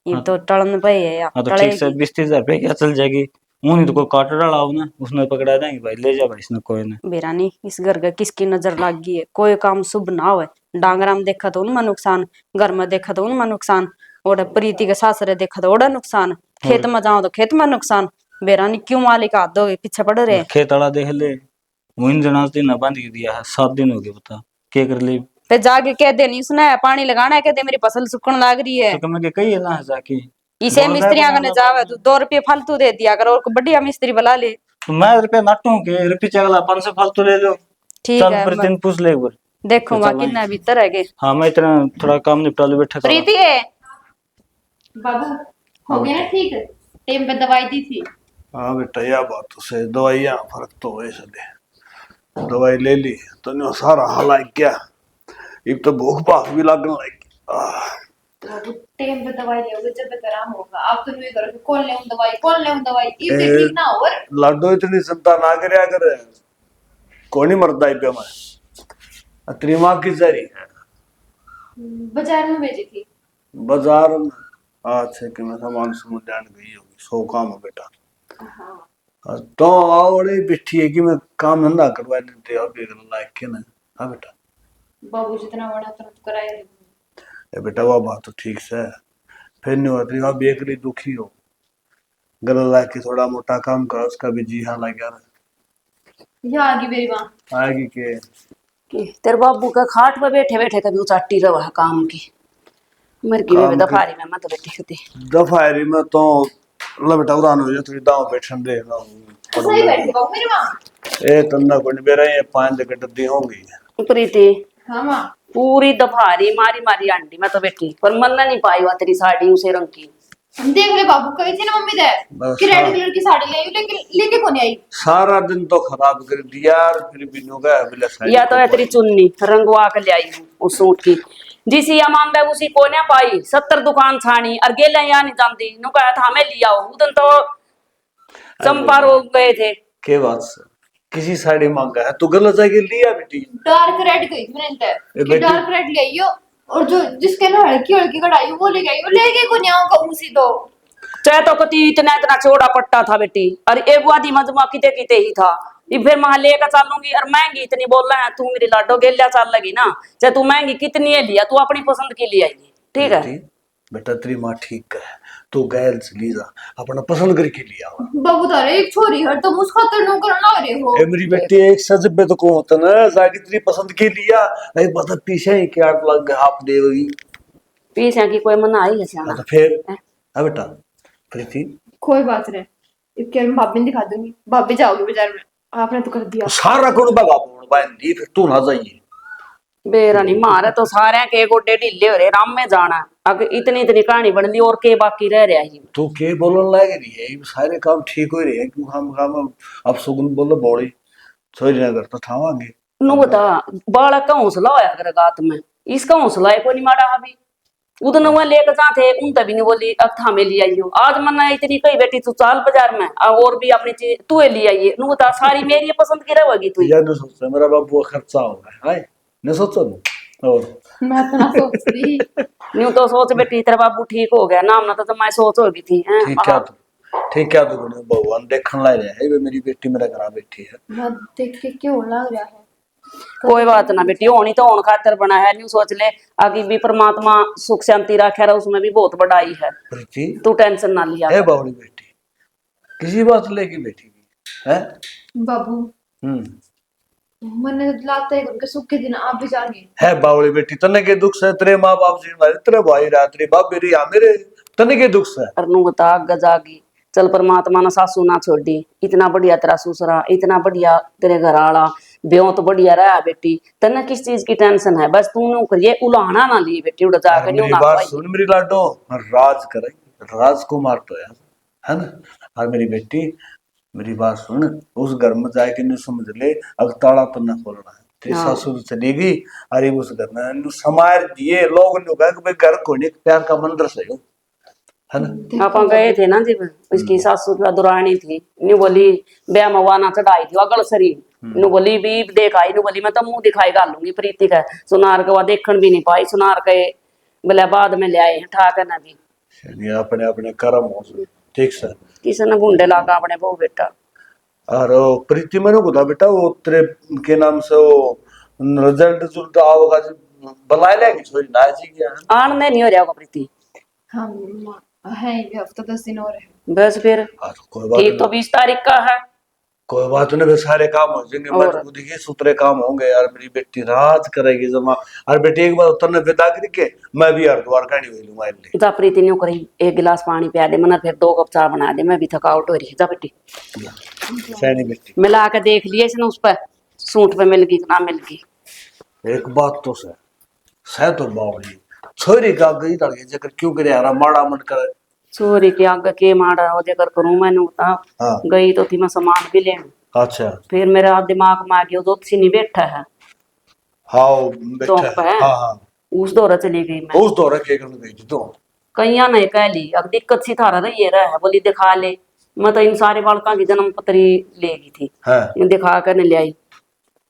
ये तो टलन पे है या हाँ तो ठीक से 20-30 हजार रुपये क्या चल जाएगी, वो नहीं तो कोई काट डाला हो ना, उसने पकड़ा देंगे भाई, ले जा भाई इसने कोई ने। बेरानी इस घर का किसकी नजर लाग गई है, कोई काम शुभ ना हो, डांगरा में देखा तो उनमें नुकसान, घर में देखा तो उनमें नुकसान, और प्रीति के सासरे देखा तो ओड़ा नुकसान, खेत में जाओ तो खेत में नुकसान। बेरानी क्यों मालिक हाथ दोगे पीछे पड़ रहे हैं। खेत वाला देख ले, वो इन जना दिन ना बांध के दिया है, 7 दिन हो गए, बता क्या कर ले। फिर जाके कह दे नहीं उसने पानी लगाना है, कह दे मेरी फसल सुखने लाग रही है, तो कम के कही है ना जाके, इसे मिस्त्रियां कने जावे तू 2 रुपये फालतू दे दिया कर, और बढ़िया मिस्त्री बुला ले। तो मैं रुपये नाटू के रुपये चगला 500 फालतू ले लो, ठीक चल है पर दिन पूछ ले एक बार। देखूंगा तो कितना भीतर है के। हाँ मैं इतना थोड़ा काम निपटा लूं, बैठा प्रीति है बाबू हो गया ना ठीक, टाइम पे दवाई दी थी। हाँ बेटा यह बात तो सही, दवाइयाँ फर्क तो है सदे, दवाई ले ली तो नहीं सारा हाल क्या, एक तो भूख भाग भी लगने लगी। बाबू टाइम पे दवाई लोगे जब तक आराम होगा, आप तो नहीं करोगे कौन ले दवाई ये भी ठीक ना हो। लाडो इतनी चिंता ना करया कर, कौन ही मरता है पे मैं, तेरी माँ की जारी है बाजार में भेजी थी। बाजार में आज से कि मैं सामान जान गई होगी, 100 काम है बेटा। हाँ, तो आवड़े बैठी है कि मैं काम धंधा करवा देते अब एक लायक के ना। हाँ बेटा बाबू जितना बड़ा तुरंत कराए ए बेटा वो बात तो ठीक से, फिर नहीं होती अब एक लिए दुखी हो, गला ला के थोड़ा मोटा काम करो, उसका भी जी हाँ लग यार यहाँ आ गई मेरी माँ। आएगी के तेरे बाबू का खाट पे बैठे बैठे कभी उचाटी रहा काम की, मर गई काम मैं की- दफारी में, मैं तो बैठी थी दफारी में तो ला बेटा उड़ान हो जाए थोड़ी दाव बैठन दे ना सही बैठी बाबू मेरी माँ। ए तन्ना को नहीं बेरा, ये 5 जगह डद्दी होंगी। प्रीति हाँ माँ पूरी दफारी मारी मारी आंटी मैं तो बैठी, पर मन नहीं पाई हुआ तेरी साड़ी उसे रंग की। देख ले बाबू कही थी ना मम्मी दे बस कि रेड हाँ। कलर की साड़ी ले आई लेकिन लेके कौन आई। सारा दिन तो खराब कर दिया यार, फिर भी नो गया बिला साइड या तो है तेरी चुन्नी रंगवा कर ले आई हूँ उस सूट की, जिसी या मांग उसी को ना पाई, 70 दुकान छानी और गेले यहाँ नहीं जानती नु कहा था हमें लिया हो, उधर तो चंपा रोग गए थे। के बात से किसी साड़ी मांगा है तो गलत जगह लिया बेटी। डार्क रेड गई मैंने ए कि बेटी- डार्क रेड ले आई हो, और जो जिसके ना हल्की हल्की कढ़ाई वो ले गई, वो लेके कौन आऊंगा उसी तो। चाहे तो कति इतना इतना चौड़ा पट्टा था बेटी, और एक वादी मजमा किते किते ही था, ये फिर वहां लेकर चलूंगी, और महंगी इतनी बोल रहा है तू मेरी लाडो गेलिया चल लगी ना, चाहे तू महंगी कितनी है लिया, तू अपनी पसंद की लिए आई, ठीक है। बेटी, बेटा तेरी माँ ठीक है, तू गैल से लीजा अपना पसंद करके लिया। बाबू तारे एक छोरी है तो मुझ खातर नो करना रहे हो। ए मेरी बेटी एक सजबे तो को होता ना, जाके तेरी पसंद के लिया, नहीं पता पीछे ही क्या लग हाफ देगी। पीछे की कोई मना आई है सियाना, तो फिर हाँ बेटा प्रीति, कोई बात नहीं, इसके मैं भाभी ने दिखा दूंगी, भाभी जाओगी बाजार में, आपने तो कर दिया। सारा कुण बगा बोल बांधी फिर तू ना जाइए। बेरा नहीं मारे तो सारे के गोडे ढीले हो रहे, राम में जाना अब इतनी इतनी कहानी बन ली और के बाकी रह रहा ही। तू के बोलन लायक नहीं है, ये सारे काम ठीक हो रहे हैं क्यों हम काम अब सुगुन बोलो बॉडी छोरी ना करता थावांगे। नु बता बालक का हौसला होया कर गात में, इसका हौसला है कोई नहीं मारा अभी। उधर वहां लेकर जाते उन तभी नहीं बोली अब था में ले आइयो, आज मना इतनी कही बेटी तू चाल बाजार में और भी अपनी चीज तू ले आइए। नु बता सारी मेरी पसंद की रहेगी तू। यार न सोचता मेरा बाबू खर्चा होगा हाय न सोचो न और मैं तो ना सोच रही। न्यू तो सोच बेटी तेरा बाबू ठीक हो गया नाम ना तो मैं सोच होगी थी हैं। ठीक क्या तू ठीक क्या तू भगवान देखने ला रहा है वे मेरी बेटी मेरा घर बैठी है। मैं देख के क्यों लग रहा है। कोई बात ना बेटी, होनी तो होने खातर बना है, न्यू सोच ले आगे भी परमात्मा सुख शांति रखे रहा, उसमें भी बहुत बड़ाई है। प्रीति तू टेंशन ना लिया है बावली बेटी किसी बात लेके बैठी है। बाबू मैंने लगता है उनके सुख के दिन आप भी जाएंगे। है बावली बेटी तने के दुख से तेरे माँ बाप जी मारे तेरे भाई रात्रि बाप मेरी या मेरे तने के दुख से। और नु बता गजागी चल परमात्मा ने सासू ना छोड़ी, इतना बढ़िया तेरा ससुरा, इतना बढ़िया तेरे घर आला, ब्यों तो बढ़िया रहा बेटी, तने किस चीज की टेंशन है, बस तू नु करिए उलाहना ना ली बेटी उड़ जाकर न्यू मेरी ना बात पाई। सुन मेरी लाडो राज करेगी राजकुमार तो है ना। और मेरी बेटी मेरी बात सुन उस घर में जाके न्यू समझ ले अब ताला तो ना खोलना है तेरी हाँ। ससुर चली गई अरे उस घर में न्यू समार दिए लोग न्यू कहा कि भाई घर को नहीं प्यार का मंदिर से हो है ना। आप गए थे ना जब उसकी सासू की दुरानी थी, न्यू बोली ब्याह मवाना चढ़ाई थी अगल सरी, न्यू बोली भी देख आई, न्यू बोली मैं तो मुंह दिखाई गालूंगी प्रीति का। सुनार के वह देखन भी नहीं पाई, सुनार के बोले बाद में ले आए ठाक ना दी। ये अपने अपने कर्म हो ठीक से किसी ने गुंडे लागा अपने बहु बेटा। और वो प्रीति मैंने बता बेटा वो तेरे के नाम से वो रिजल्ट रिजल्ट आओगा बुला लेगी छोरी ना जी क्या आन में नहीं हो रहा प्रीति। हम है ये हफ्ता 10 दिन और है बस फिर कोई बात ठीक तो 20 तारीख का है। कोई बात नहीं सारे काम हो जाएंगे मैं और? तो देखिए सूत्रे काम होंगे यार मेरी बेटी राज करेगी जमा। और बेटी एक बार उतरने विदा करके मैं भी हरिद्वार का नहीं हुई लूंगा ले जा प्रीति न्यू करी एक गिलास पानी पिया दे, मना फिर 2 कप चाय बना दे, मैं भी थकावट हो रही है। जा बेटी सैनी बेटी मिला के देख लिए इसने उस पर सूट पे मिल गई कि ना मिल गई। एक बात तो सह तो बावली छोरी का गई तड़के जकर क्यों करे यार माड़ा मत कर चोरी के आगे के मारा हो जकर करूं मैंने बता। हाँ गई तो थी मैं सामान भी लेने, अच्छा फिर मेरा दिमाग में आ गया दो सी नहीं बैठा है हाँ चौक बेटा पे, हाँ हाँ उस दौरा चली गई मैं। उस दौरे के करने गई थी तो कहीं नहीं कह ली अब दिक्कत सी थारा रही है बोली दिखा ले, मैं तो इन सारे बालका की जन्म पत्री लेगी थी, हाँ इन दिखा कर नहीं ले आई।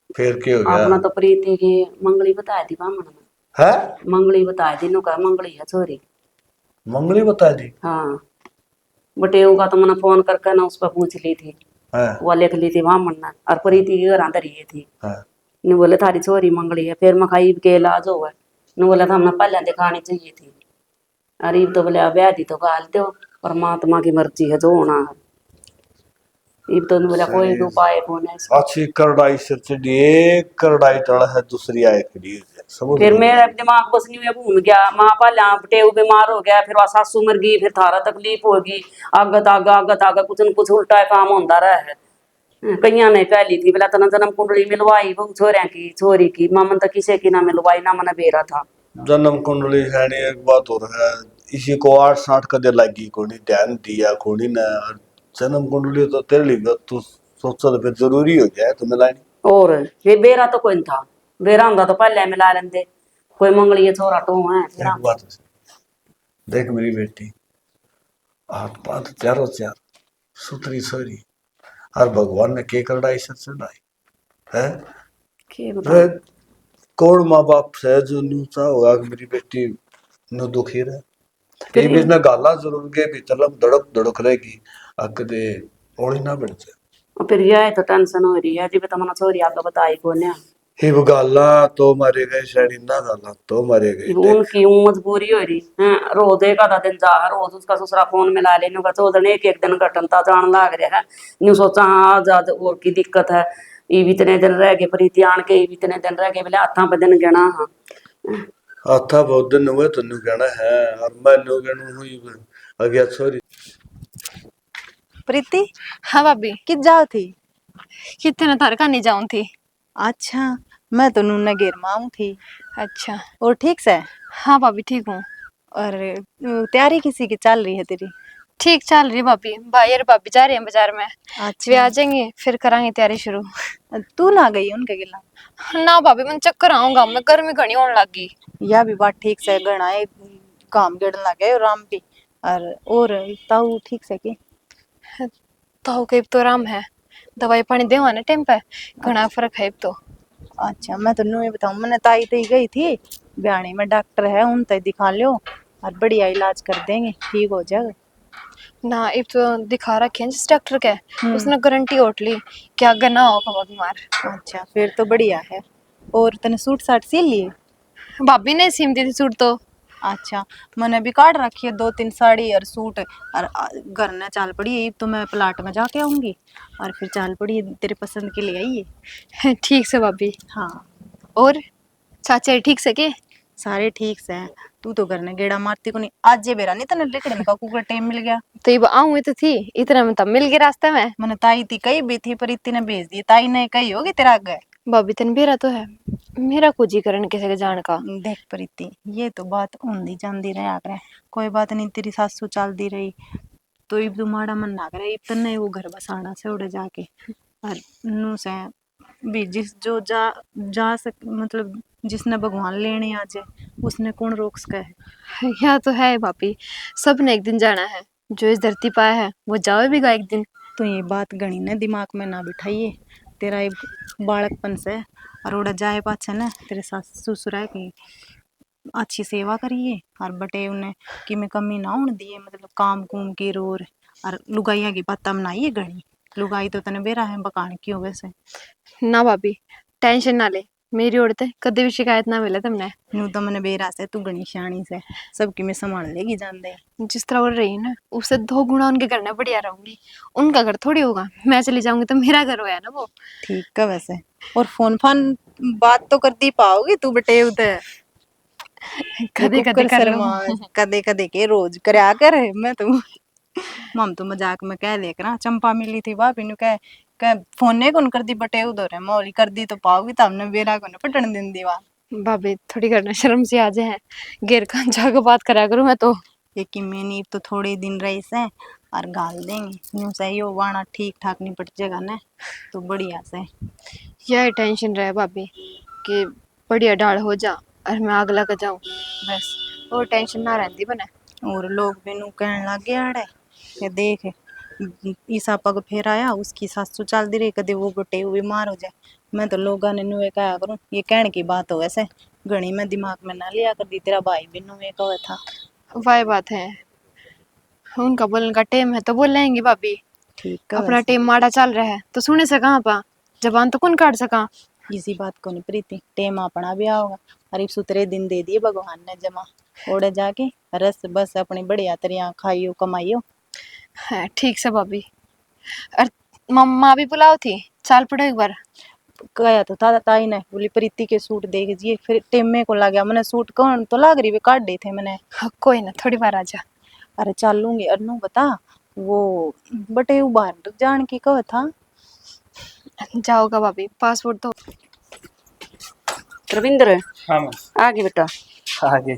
फिर क्या हो आपने गया तो प्रीति की मंगली बताई थी बामन में, है मंगली बताई थी नु का मंगली है छोरी। मंगली बता दी हाँ बटेऊ का तो मैंने फोन करके ना उस पर पूछ ली थी, हाँ वो लिख ली थी बामन ने, और प्रीति की घर अंदर ही थी। हाँ नु बोले थारी छोरी मंगली है, फिर मखाई के इलाज हो गए। नु बोला था हमने पहले दिखानी चाहिए थी, अरे तो बोले अब दी तो गाल दो परमात्मा की मर्जी है जो होना है। इब तो बोला कोई भी उपाय कौन है इसका। अच्छी करड़ाई सिर चढ़ी एक करड़ाई टड़ा है दूसरी आए खड़ी समझ फिर लो। मेरा दिमाग बस नहीं हुआ घूम गया, माँ पाला बटेऊ बीमार हो गया, फिर वह सासू मर गई, फिर थारा तकलीफ होगी, आगत आगा कुछ न कुछ उल्टा काम होता रहा है। कईया ने कह ली थी बोला तना जन्म कुंडली मिलवाई बहु छोरिया की छोरी की, मामन तो किसी की ना मिलवाई ना मन बेरा था। जन्म कुंडली है नहीं एक बात और है इसी को 8-60 कदे लगी कोनी ध्यान दिया कोनी ना जन्म कुंडली तो तेरे लिए तू सोचा तो फिर जरूरी हो जाए तो मिला नहीं। और ये बेरा तो कोई नहीं था, बेरा होता तो पहले मिला लेंदे, कोई मंगली छोरा तो है। एक बात है, देख मेरी बेटी हाथ पाथ चारों चार सुतरी सोरी और भगवान ने के करड़ाई सर चढ़ाई है के बता कौन माँ बाप से जो न्यूचा होगा कि मेरी बेटी नु दुखी रहे ये बीच में गाला जरूर के भीतर धड़क धड़क रहेगी अकदे ओली ना बढ़ जाए। और फिर यह तो टेंशन हो रही है जी तो मना छोरी आपको बताई कौन है। ही वो गाला तो मारे गए शैडी ना गाला तो मारे गए उनकी मजबूरी हो रही है, रोज एक आधा दिन जा रोज उसका दूसरा फोन मिला ले नुका चौधरी एक दिन घटनता जान लाग रहा है। न्यू सोचा हाँ आज और की दिक्कत है, ये भी इतने दिन रह गए प्रीति आन के, ये भी इतने दिन रह गए बोले हाथा पे दिन गिना। हाँ आता बहुत दिन हुए तो नु कहना है और मैं नु कहना हुई अगया छोरी प्रीति हाँ भाभी, कित जाओ थी? कितने थार का नहीं जाऊं थी। अच्छा, मैं तो नूना घेर माऊं थी। अच्छा। और ठीक से? हाँ भाभी ठीक हूँ। और तैयारी किसी की चल रही है तेरी? ठीक चल रही है भाभी, भाई और भाभी जा रहे हैं बाजार में। वे अच्छा, आ जाएंगे फिर करांगे तैयारी शुरू। तू ना गई उनके गिला? ना भाभी, मैं चक्कर आऊंगा, मैं गर्मी घनी होने लगी। या भी बात ठीक से गणा है, काम गेड़न लगे और राम भी। और ताऊ ठीक से की? तो कई तो आराम है, दवाई पानी देवा ना टाइम पे, घना फर्क है अब तो। अच्छा, मैं तो ये बताऊं, मैंने ताई तई गई थी बयानी में, डॉक्टर है उन तय दिखा लियो और बढ़िया इलाज कर देंगे, ठीक हो जाएगा। ना अब तो दिखा रखे हैं जिस डॉक्टर के, हम्म। उसने गारंटी ओट ली कि अगर ना हो पावा बीमार। अच्छा, फिर तो बढ़िया है। और तने सूट साट सी लिए? भाभी ने सिम दी थी सूट तो। अच्छा, मैंने भी काट रखी है 2-3 साड़ी और सूट, और घर ने चाल पड़ी है, तो मैं प्लाट में जाके आऊंगी और फिर चाल पड़ी है, तेरे पसंद के लिए आई है। ठीक से भाभी। हाँ, और चाचा ठीक से के? सारे ठीक से हैं। तू तो घर ने गेड़ा मारती को नहीं, आज ये बेरा नहीं तने लिखने का कुकर टाइम मिल गया। तो ये आऊँ तो थी, इतना में तब मिल गई रास्ते में। मैंने ताई थी कही भी थी, पर इतने भेज दी, ताई ने कही होगी तेरा आगे। भाभी तन बेरा तो है, मेरा कुछ ही करन किसी के जान का। देख प्रीति, ये तो बात होंदी जांदी रहा करे, कोई बात नहीं, तेरी सासू चलती रही तो इब तू माड़ा मन ना करे, इब तन्ने वो घर बसाना से उड़े जाके, और नू से भी जिस जो जा सक, मतलब जिसने भगवान लेने आ जाए उसने कौन रोक सका है। यह तो है भाभी, सबने एक दिन जाना है, जो इस धरती पे आया है वो जाएगा एक दिन। तो ये बात गणी ने दिमाग में ना बिठाइए, तेरा एक बालकपन से और उड़ा जाए पाछे ना तेरे सास ससुर की अच्छी सेवा करिए, और बटे उन्हें कि में कमी ना होने दिए, मतलब काम कुम की रोर, और लुगाइया की बात बनाइए घनी, लुगाई तो तने बेरा है बकान की हो वैसे। ना भाभी, टेंशन ना ले, मेरी ओर ते कभी भी शिकायत ना मिले तुमने। नू तो मैंने बेरा से, तू घनी शानी से सबकी में संभाल लेगी जान दे। जिस तरह वो रही ना, उससे 2 गुना उनके घर में बढ़िया रहूंगी। उनका घर थोड़ी होगा, मैं चली जाऊंगी तो मेरा घर होया ना वो। ठीक है वैसे। और फोन फान बात तो कर दी पाओगी तू बटे उधर? कभी कभी कर लो। कदे कदे के रोज करया कर, मैं तो मम तो मजाक में कह लेकर ना, चंपा मिली थी भाभी नु कह फोन ने कौन कर दी बटे उधर है, मोली कर दी तो पाओगी, तब ने बेरा को पटन दिन दीवा। भाभी थोड़ी करना शर्म सी आ जाए, गेर का जाकर बात करा करूं मैं तो। ये कि मैंने तो थोड़े दिन रही से और गाल देंगे यूं सही हो, वाणा ठीक ठाक निपट जाएगा ना तो बढ़िया से। यह टेंशन रहे भाभी कि बढ़िया डाल हो जा और मैं आग लग जाऊं, बस और टेंशन ना रहती बने। और लोग भी नु कहने लग गया है कि देख ईसा पग फेर आया, उसकी सासू चल दी रही, कदे वो बटे हुए बीमार हो जाए। मैं तो लोगों ने नुए कहा करूं, ये कहने की बात हो वैसे, घनी में दिमाग में ना लिया कर दी, तेरा भाई भी नुए कहा था। वही बात है, उनका बोलने का टाइम है तो बोल लेंगे भाभी। ठीक है अपना वैसे। टाइम माड़ा चल रहा है तो सुने से कहाँ पा, जबान तो कौन काट सका। इसी बात को नहीं प्रीति, टेम अपना भी आओगा, अरे सुतरे दिन दे दिए भगवान ने जमा, ओढ़े जाके रस बस अपनी बढ़िया तरिया खाइयो कमाइयो। है ठीक से भाभी। और मम्मा भी बुलाओ थी, चाल पड़ो एक बार। कहा तो था ताई ने, बोली प्रीति के सूट देख जिए, फिर टेमे को लग गया, मैंने सूट कौन तो लाग रही वे काट दे थे मैंने। हाँ, कोई ना, थोड़ी बार आजा। अरे चल लूंगी, अनु बता वो बटे बाहर जान की कहा था? जाओगा भाभी, पासपोर्ट तो। रविंद्र हाँ माँ। आगे बेटा। आगे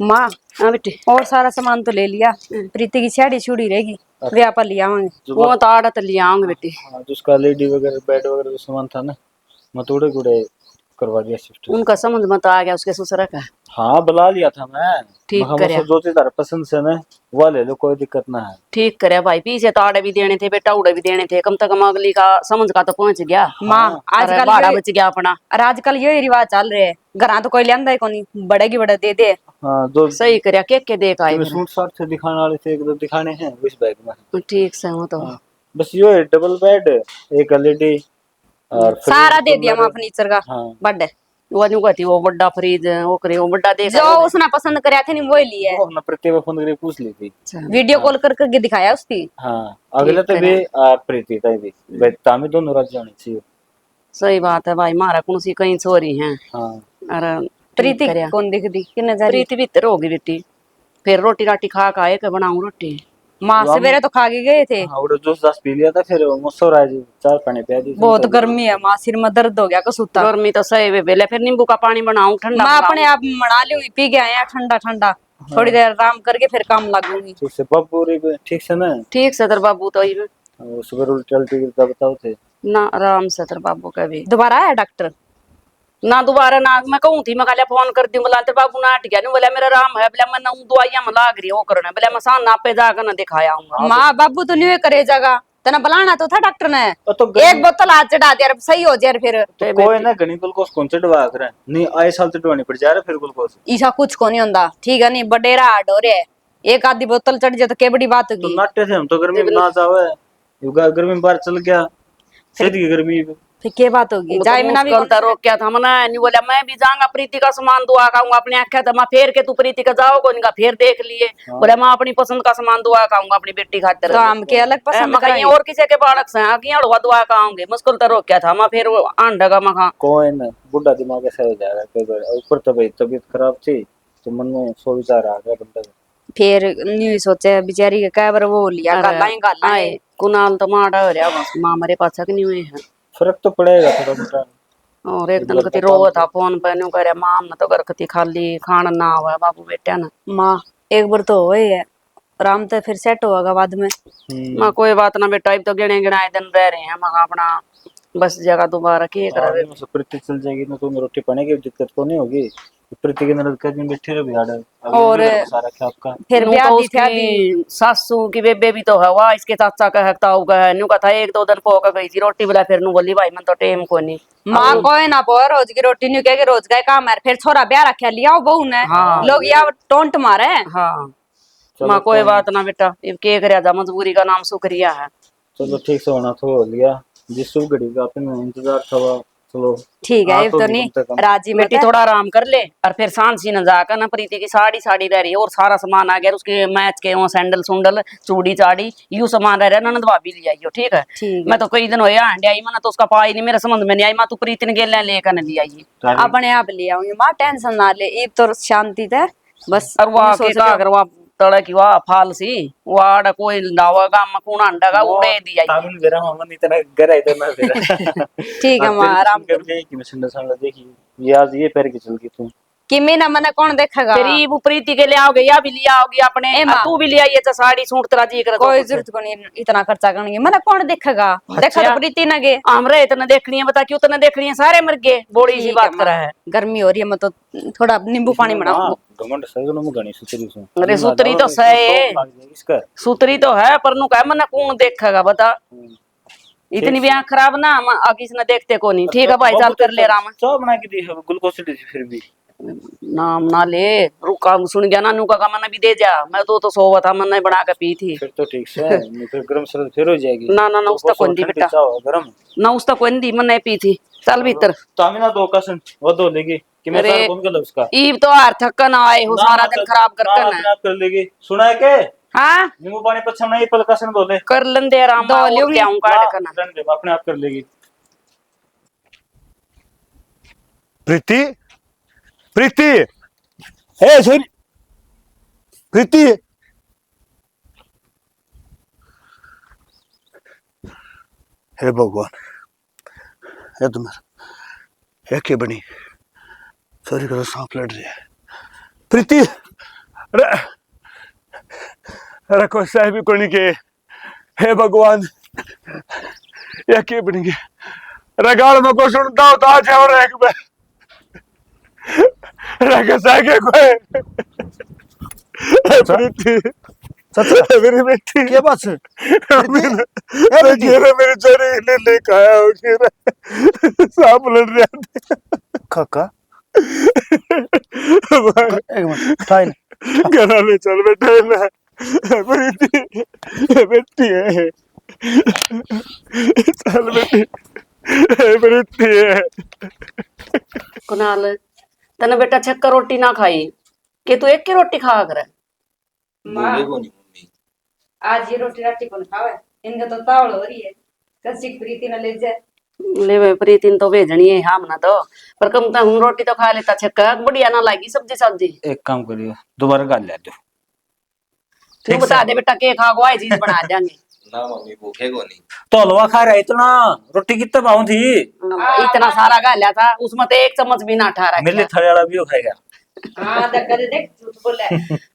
माँ हाँ बेटे। और सारा सामान तो ले लिया, प्रीति की साड़ी छुड़ी रहेगी, वे आप ले आवांगे। वो तो आड़ा तो ले आऊंगे बेटे। हाँ, जो उसका लेडी वगैरह बेड वगैरह जो सामान था ना, मैं थोड़े गुड़े करवा दिया शिफ्ट। उनका समझ मत आ गया उसके ससुर का। हाँ बुला लिया था मैं। ठीक महा करया। मुझसे जो चीज तारा पसंद से ना वो ले लो, कोई दिक्कत ना है। ठीक करे भाई, पीछे तो आड़े भी देने थे बेटा, उड़े भी देने थे, कम से कम अगली का समझ का तो पहुंच गया। माँ अरे आजकल भाड़ा बच गया अपना। और आजकल ये रिवाज चल रहे हैं, घर तो कोई लियांदा ही कोनी, बड़े की बड़े दे दे। हाँ, जो सही करया, के देख आए तुम्हें फिर। सूट साट से दिखाने वाले थे, एक दो दिखाने हैं उस बैग में। ठीक से वो तो। हाँ, बस यो है, डबल बेड, एक एलईडी और फ्रिज सारा तो दे दिया माँ मेरे- फर्नीचर का। हाँ बड़े वो नु कहती वो बड़ा फ्रिज वो करे, वो बड़ा देख जो उसने पसंद करया थे नहीं वो ही लिया है। वो अपना प्रतिभा फोन करके पूछ ली थी। वीडियो कॉल कर करके दिखाया उसकी। हाँ, अगले तो भी प्रीति ताई भी भाई तामी दोनों राज्य जानी चाहिए। सही बात है भाई, मारा कौन सी कहीं छोरी है। हाँ, अरे प्रीति कौन दिख दी कि नजर प्रीति भीतर होगी बेटी। फिर रोटी राटी खा खाए के बनाऊं रोटी। माँ सवेरे तो खा के गए थे। हाँ वो जूस दास पी लिया था, फिर मुझसे राज चाय पानी पिया दी। बहुत गर्मी है माँ, सिर में दर्द हो गया कसूता। गर्मी तो सही वे बेले, फिर नींबू का पानी बनाऊं ठंडा मैं बनाऊं। अपने आप मना ली हुई, पी के आए हैं ठंडा ठंडा। थोड़ी देर आराम करके फिर काम लगूंगी। ठीक से बाबू रे, ठीक से ना। ठीक से तर बाबू तो ही वो सुबह उल्टी उल्टी गिरता बताओ थे ना, आराम से तर बाबू का भी दोबारा आया डॉक्टर? ना दोबारा ना, मैं कहूँ थी मैं कल फोन कर दी बोला तेरे बाबू ना हट गया नहीं, बोला मेरा आराम है, बोला मैं ना दवाइयां में लाग रही हो करना, बोला मैं सान नापे जाकर ना दिखाया हूँ। माँ बाबू तो नहीं करे जगह, तना बुलाना तो था डॉक्टर ने। तो एक बोतल हाथ चढ़ा दिया, सही हो जाए फिर। तो कोई ना घनी ग्लूकोज कौन चढ़वा कर नहीं आए साल चढ़वानी पड़ जा रहा फिर ग्लूकोज। ईसा कुछ को नहीं होता, ठीक है नहीं बडेरा हार्ड हो रहा है, एक आधी बोतल चढ़ जाए तो क्या बड़ी बात तो होगी। नाटे थे हम तो गर्मी में ना जावे, युगा गर्मी में बाहर चल गया, सीधी की गर्मी फिर क्या बात होगी। जाए मैं भी रोक क्या था मना नहीं, बोला मैं भी जाऊंगा प्रीति का सामान दुआ खाऊंगा अपने आख्या था मैं फेर के तू प्रीति का जाओ को फिर देख लिए। बोला मैं अपनी पसंद का सामान दुआ खाऊंगा अपनी बेटी खातिर। तो हम के अलग पसंद कहीं और किसी के बालक से हड़वा दुआ खाऊंगे, मुश्किल तो रोक क्या था मैं फिर आंडा मैं खा कोई ना बुढ़ा दिमाग ऐसा हो जाएगा कई बार। ऊपर तो भाई तबीयत खराब थी तो मन में सो विचार आ गया बंदा का। फिर नहीं सोचे बेचारी के कई बार वो लिया गाला कुनाल तो माड़ा हो रहा बस माँ मेरे पास नहीं हुए है, फर्क तो पड़ेगा थोड़ा मोटा। और एक दिन कति रो था फोन पे न्यू करे माम न तो घर कति खाली खाना ना हुआ बाबू बेटा ना। माँ एक बार तो हो है आराम तो फिर सेट होगा बाद में। माँ कोई बात ना बेटा, अब तो गिने गिनाए दिन रह रहे हैं मैं अपना बस जगह दोबारा किए करे प्रीति चल जाएगी ना तो रोटी पानी की दिक्कत को नहीं होगी। प्रीति के नरद दिन बैठी रहे बिहार और सारा क्या आपका फिर न्यू ब्याह तो दी थी आदि। उसकी सासू की बेबे भी तो है वाह, इसके चाचा का है ताऊ का है, न्यू का था एक दो दिन पोका गई थी रोटी बोला, फिर नु बोली भाई मैं तो टेम को नहीं माँ कोई ना पो रोज की रोटी नहीं कहे रोज का काम है, फिर छोरा ब्याह रखा लिया बहू ने। हाँ। लोग या टोंट मारे। हाँ माँ कोई बात ना बेटा, अब के करे जा मजबूरी का नाम शुक्रिया है। चलो ठीक से होना तो हो लिया, जिस शुभ घड़ी का अपने इंतजार था। चलो ठीक है तो नहीं राजी बेटी थोड़ा आराम कर ले, और फिर सांसी न जाकर ना प्रीति की साड़ी साड़ी रह रही है और सारा सामान आ गया उसके मैच के वो सैंडल सुंडल चूड़ी चाड़ी यू सामान रह रहा है, ननद भाभी ले आइयो ठीक है। मैं तो कई दिन हो आंडे आई मैं तो उसका पाई नहीं मेरे समझ में नहीं आई, मैं तू प्रीति ने गेल लेकर ले आई अपने आप ले आऊंगी माँ, टेंशन ना ले, एक तो शांति थे बस। और वाह के का अगर वाह तड़ा की वाह फाल सी वाड़ कोई लावागा मकुना अंडा का उड़े दिया तामिल बेरा मामा इतना गरा इतना बेरा ठीक है माँ आराम कर ले कि मैं संडा संडा देखी ये आज ये पैर की चल गई तू कि मैंने मना कौन देखेगा। तेरी वो प्रीति के ले आओगे या भी लिया आओगी अपने, तू भी ले आई है साड़ी सूट तेरा जी कर कोई जरूरत को नहीं इतना खर्चा करने की, मना कौन देखेगा। देखा तो प्रीति न गे हमरे इतना देखनी है बता क्यों इतना देखनी है, सारे मर गए बोड़ी सी बात करा है। गर्मी हो रही है मैं तो थोड़ा नींबू पानी बनाऊं। घमंड सगनो में गणी सुतरी से अरे सुतरी तो सही इसका सुतरी तो है पर नु कह मना कौन देखेगा बता, इतनी भी आँख खराब ना आगे से ना देखते को नहीं। ठीक है भाई चल कर ले राम चाय बना के दी है ग्लूकोज दी फिर भी नाम ना ले रुका सुन गया ना नुका का मैंने भी दे जा, मैं तो सोवा था मैंने बना के पी थी। फिर तो ठीक से नहीं फिर गरम सर्द फिर हो जाएगी। ना ना ना उसका कौन दी बेटा गरम ना उसका कौन दी मैंने पी थी। चल भीतर तामिना दो कसन वो दो लेगी कि मैं सारा कौन कर उसका ईब तो हार थकन आए हो सारा दिन खराब करके ना कर लेगी सुना है के हां नींबू पानी पछम नहीं पल कसन दो ले कर लेंदे आराम दो ले क्या हूं काट करना अपने आप कर लेगी। प्रीति प्रीति हे सुन प्रीति हे भगवान हे तुम्हारा क्या बनी सॉरी करो सांप लड़ रही है प्रीति अरे अरे कोई साहब ही कोनी के हे भगवान या के बनेंगे रगाल में को सुनता हो तो आज है और एक बार रगा सागे कोई प्रीति सच मेरी बेटी क्या बात है मेरे चोरी ने लेकर आया हो के सांप लड़ रहे थे काका एक मिनट टाइम घर में चल बेटा ना प्रीति बेटी है चल बेटी प्रीति है कुनाल तने बेटा छक्का रोटी ना खाई कि तू एक की रोटी खा कर आज ये रोटी राटी कौन खावे, इनका तो तावड़ हो रही है कसी प्रीति न ले जाए ले वे प्रीति तो भेजनी है हम ना तो पर कम तो हम रोटी तो खा लेता छक्का बढ़िया ना लगी सब्जी सब्जी। एक काम करियो दोबारा गाल ले दो तू बता दे बेटा के खा को चीज बना देंगे। ना मम्मी भूखे को नहीं। तो हलवा खा रहा है इतना, रोटी कितना पाऊं थी? इतना सारा खा लिया था, उसमें तो एक चम्मच भी ना ठा रहा मेरे लिए थाली वाला भी वो खाएगा।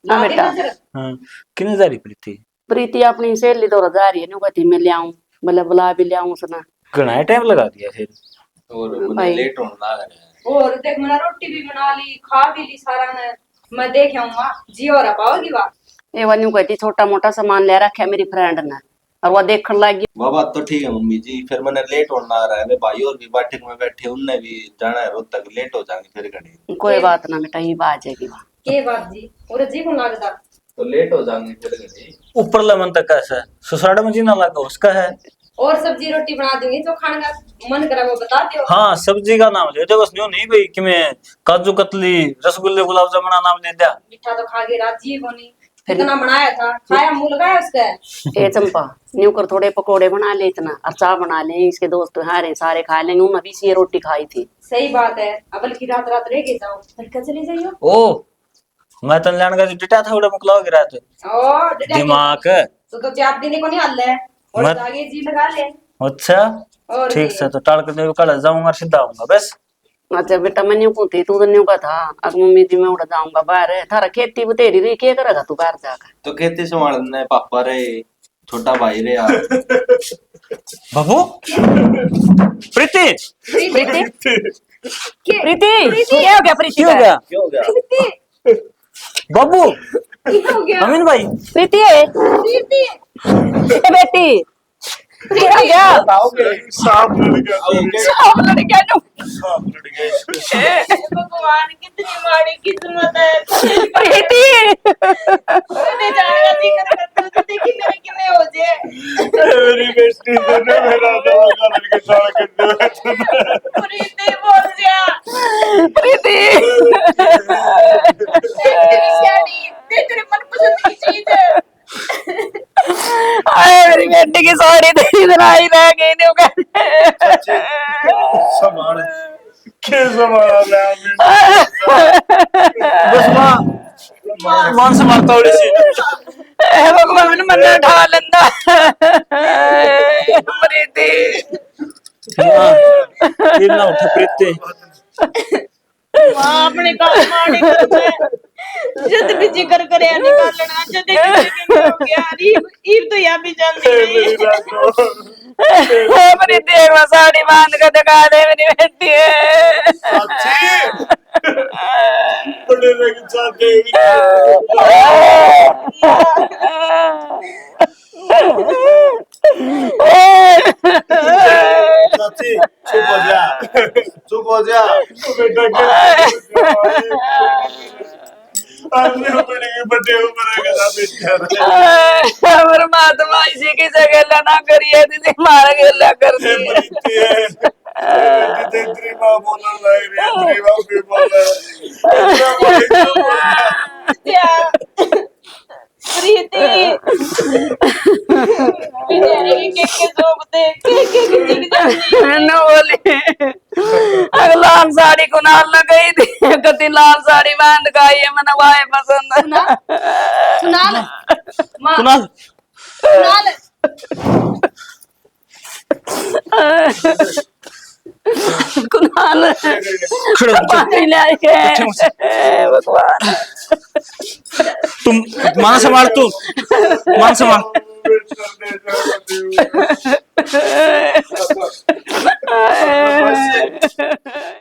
ना बेटा। हाँ, कितने जा रही प्रीति? प्रीति अपनी सहेली तो जा रही है, न्यू कहती मैं ले आऊं, मतलब बुला भी ले आऊं उसने। घना टाइम लगा दिया फिर। और मुझे भाई। लेट होने लगा है। और देख मैंने रोटी भी बना ली, खा भी ली सारा ने। मैं देख आऊंगा जी और पाओगी वाह। ये वो न्यू कहती छोटा मोटा सामान ले रखा है मेरी फ्रेंड ने, और वो देखने लगी। वो बात तो ठीक है मम्मी जी, फिर मैंने लेट होने आ रहा है। मेरे भाई और भी बैठक में बैठे, उनने भी जाना है रोज तक, लेट हो जाएंगे फिर घड़ी। कोई बात ना बेटा, ये बात जाएगी। के बात जी और जी को लगदा तो लेट हो जाएंगे फिर घड़ी। ऊपर लेमन तक कैसा है, सुसाड़ा में जीना लगा उसका है। और सब्जी रोटी बना दूंगी जो खाने का मन करा वो बता दियो। हाँ, सब्जी का नाम ले दो बस, यूं नहीं भाई कि मैं काजू कतली रसगुल्ले गुलाब जामुन नाम ले दिया। मिठा तो खा के राजी होनी, कितना बनाया था, खाया मुंह लगाया उसका। ए चंपा, न्यू कर थोड़े पकोड़े बना ले इतना, और चाय बना ले, इसके दोस्त हारे सारे खा लेंगे। उन्होंने भी सी रोटी खाई थी। सही बात है, अब की रात रात रह के जाओ, फिर चले जाइयो। ओ मैं तो लैंड का जो डिटा था उड़ा मुकलाओ गिरा थे ओ दिमाग। तो चार दिन को नहीं हल है और मत- आगे जी लगा ले। अच्छा और ठीक भी। से, तो टाल कर कल जाऊंगा सीधा आऊंगा बस। अच्छा बेटा, मैं न्यू पूछती, तू तो न्यू का था, अब मम्मी जी मैं उड़ जाऊंगा बाहर, थारा खेती बतेरी रही, क्या करेगा तू बाहर जाकर? तो खेती संभालना है, पापा रे, छोटा भाई रे यार। बाबू प्रीति, प्रीति प्रीति क्या हो गया? प्रीति क्यों का? गया? क्या हो गया? बाबू हो गया अमीन भाई, प्रीति ए बेटी, क्या हो गया? सांप लड़ गया, सब लड़कियां जो सांप लड़ गया। भगवान कितनी माड़ी किस्मत है। प्रीति मैंने जाना जी कर तो देखी मेरे किने हो जाए। मेरी बेटी ने मेरा दवा लड़के साल कर दिया। प्रीति बोल जा। प्रीति तेरी शादी तेरे मनपसंद की चीज है। आए मेरी बेटी की साड़ी तेरी बनाई रह गई न्यू कर। संभाल के संभाला ले आमीन। बस मां मान से मारता उड़ी सी। ए भगवान मन उठा लेंदा। प्रीति ये ना उठा प्रीति। मां अपने काम माड़ी कर जद भी जिक्र करे निकालना जद किसी हो गया ईब तो या भी जानती नहीं। प्रीति एक बार साड़ी बांध के दिखा दे मेरी बेटी है। अच्छी बड़े लग जाते चाची चुप हो जा, चुप हो जा। बेटा आदमी बड़े के बड़े ऊपर के साथ बेटा हमर महात्मा इसी की जगह ना करिए दीदी, मार गेला कर है प्रीति है। बेटी तेरी मां बोलने लग रही है, तेरी मां भी बोल रहा है। इतना बड़े प्रीति बिचारी के जोब दे के जिग जाती न बोली लाल साड़ी को नाल न गई थी, कति लाल साड़ी बांध का ये मन वाए पसंद ना। सुनाल मां कुणाल सुनाल कुणाल पानी ले आए के भगवान। तुम मान संभाल, तू मान संभाल। बेटा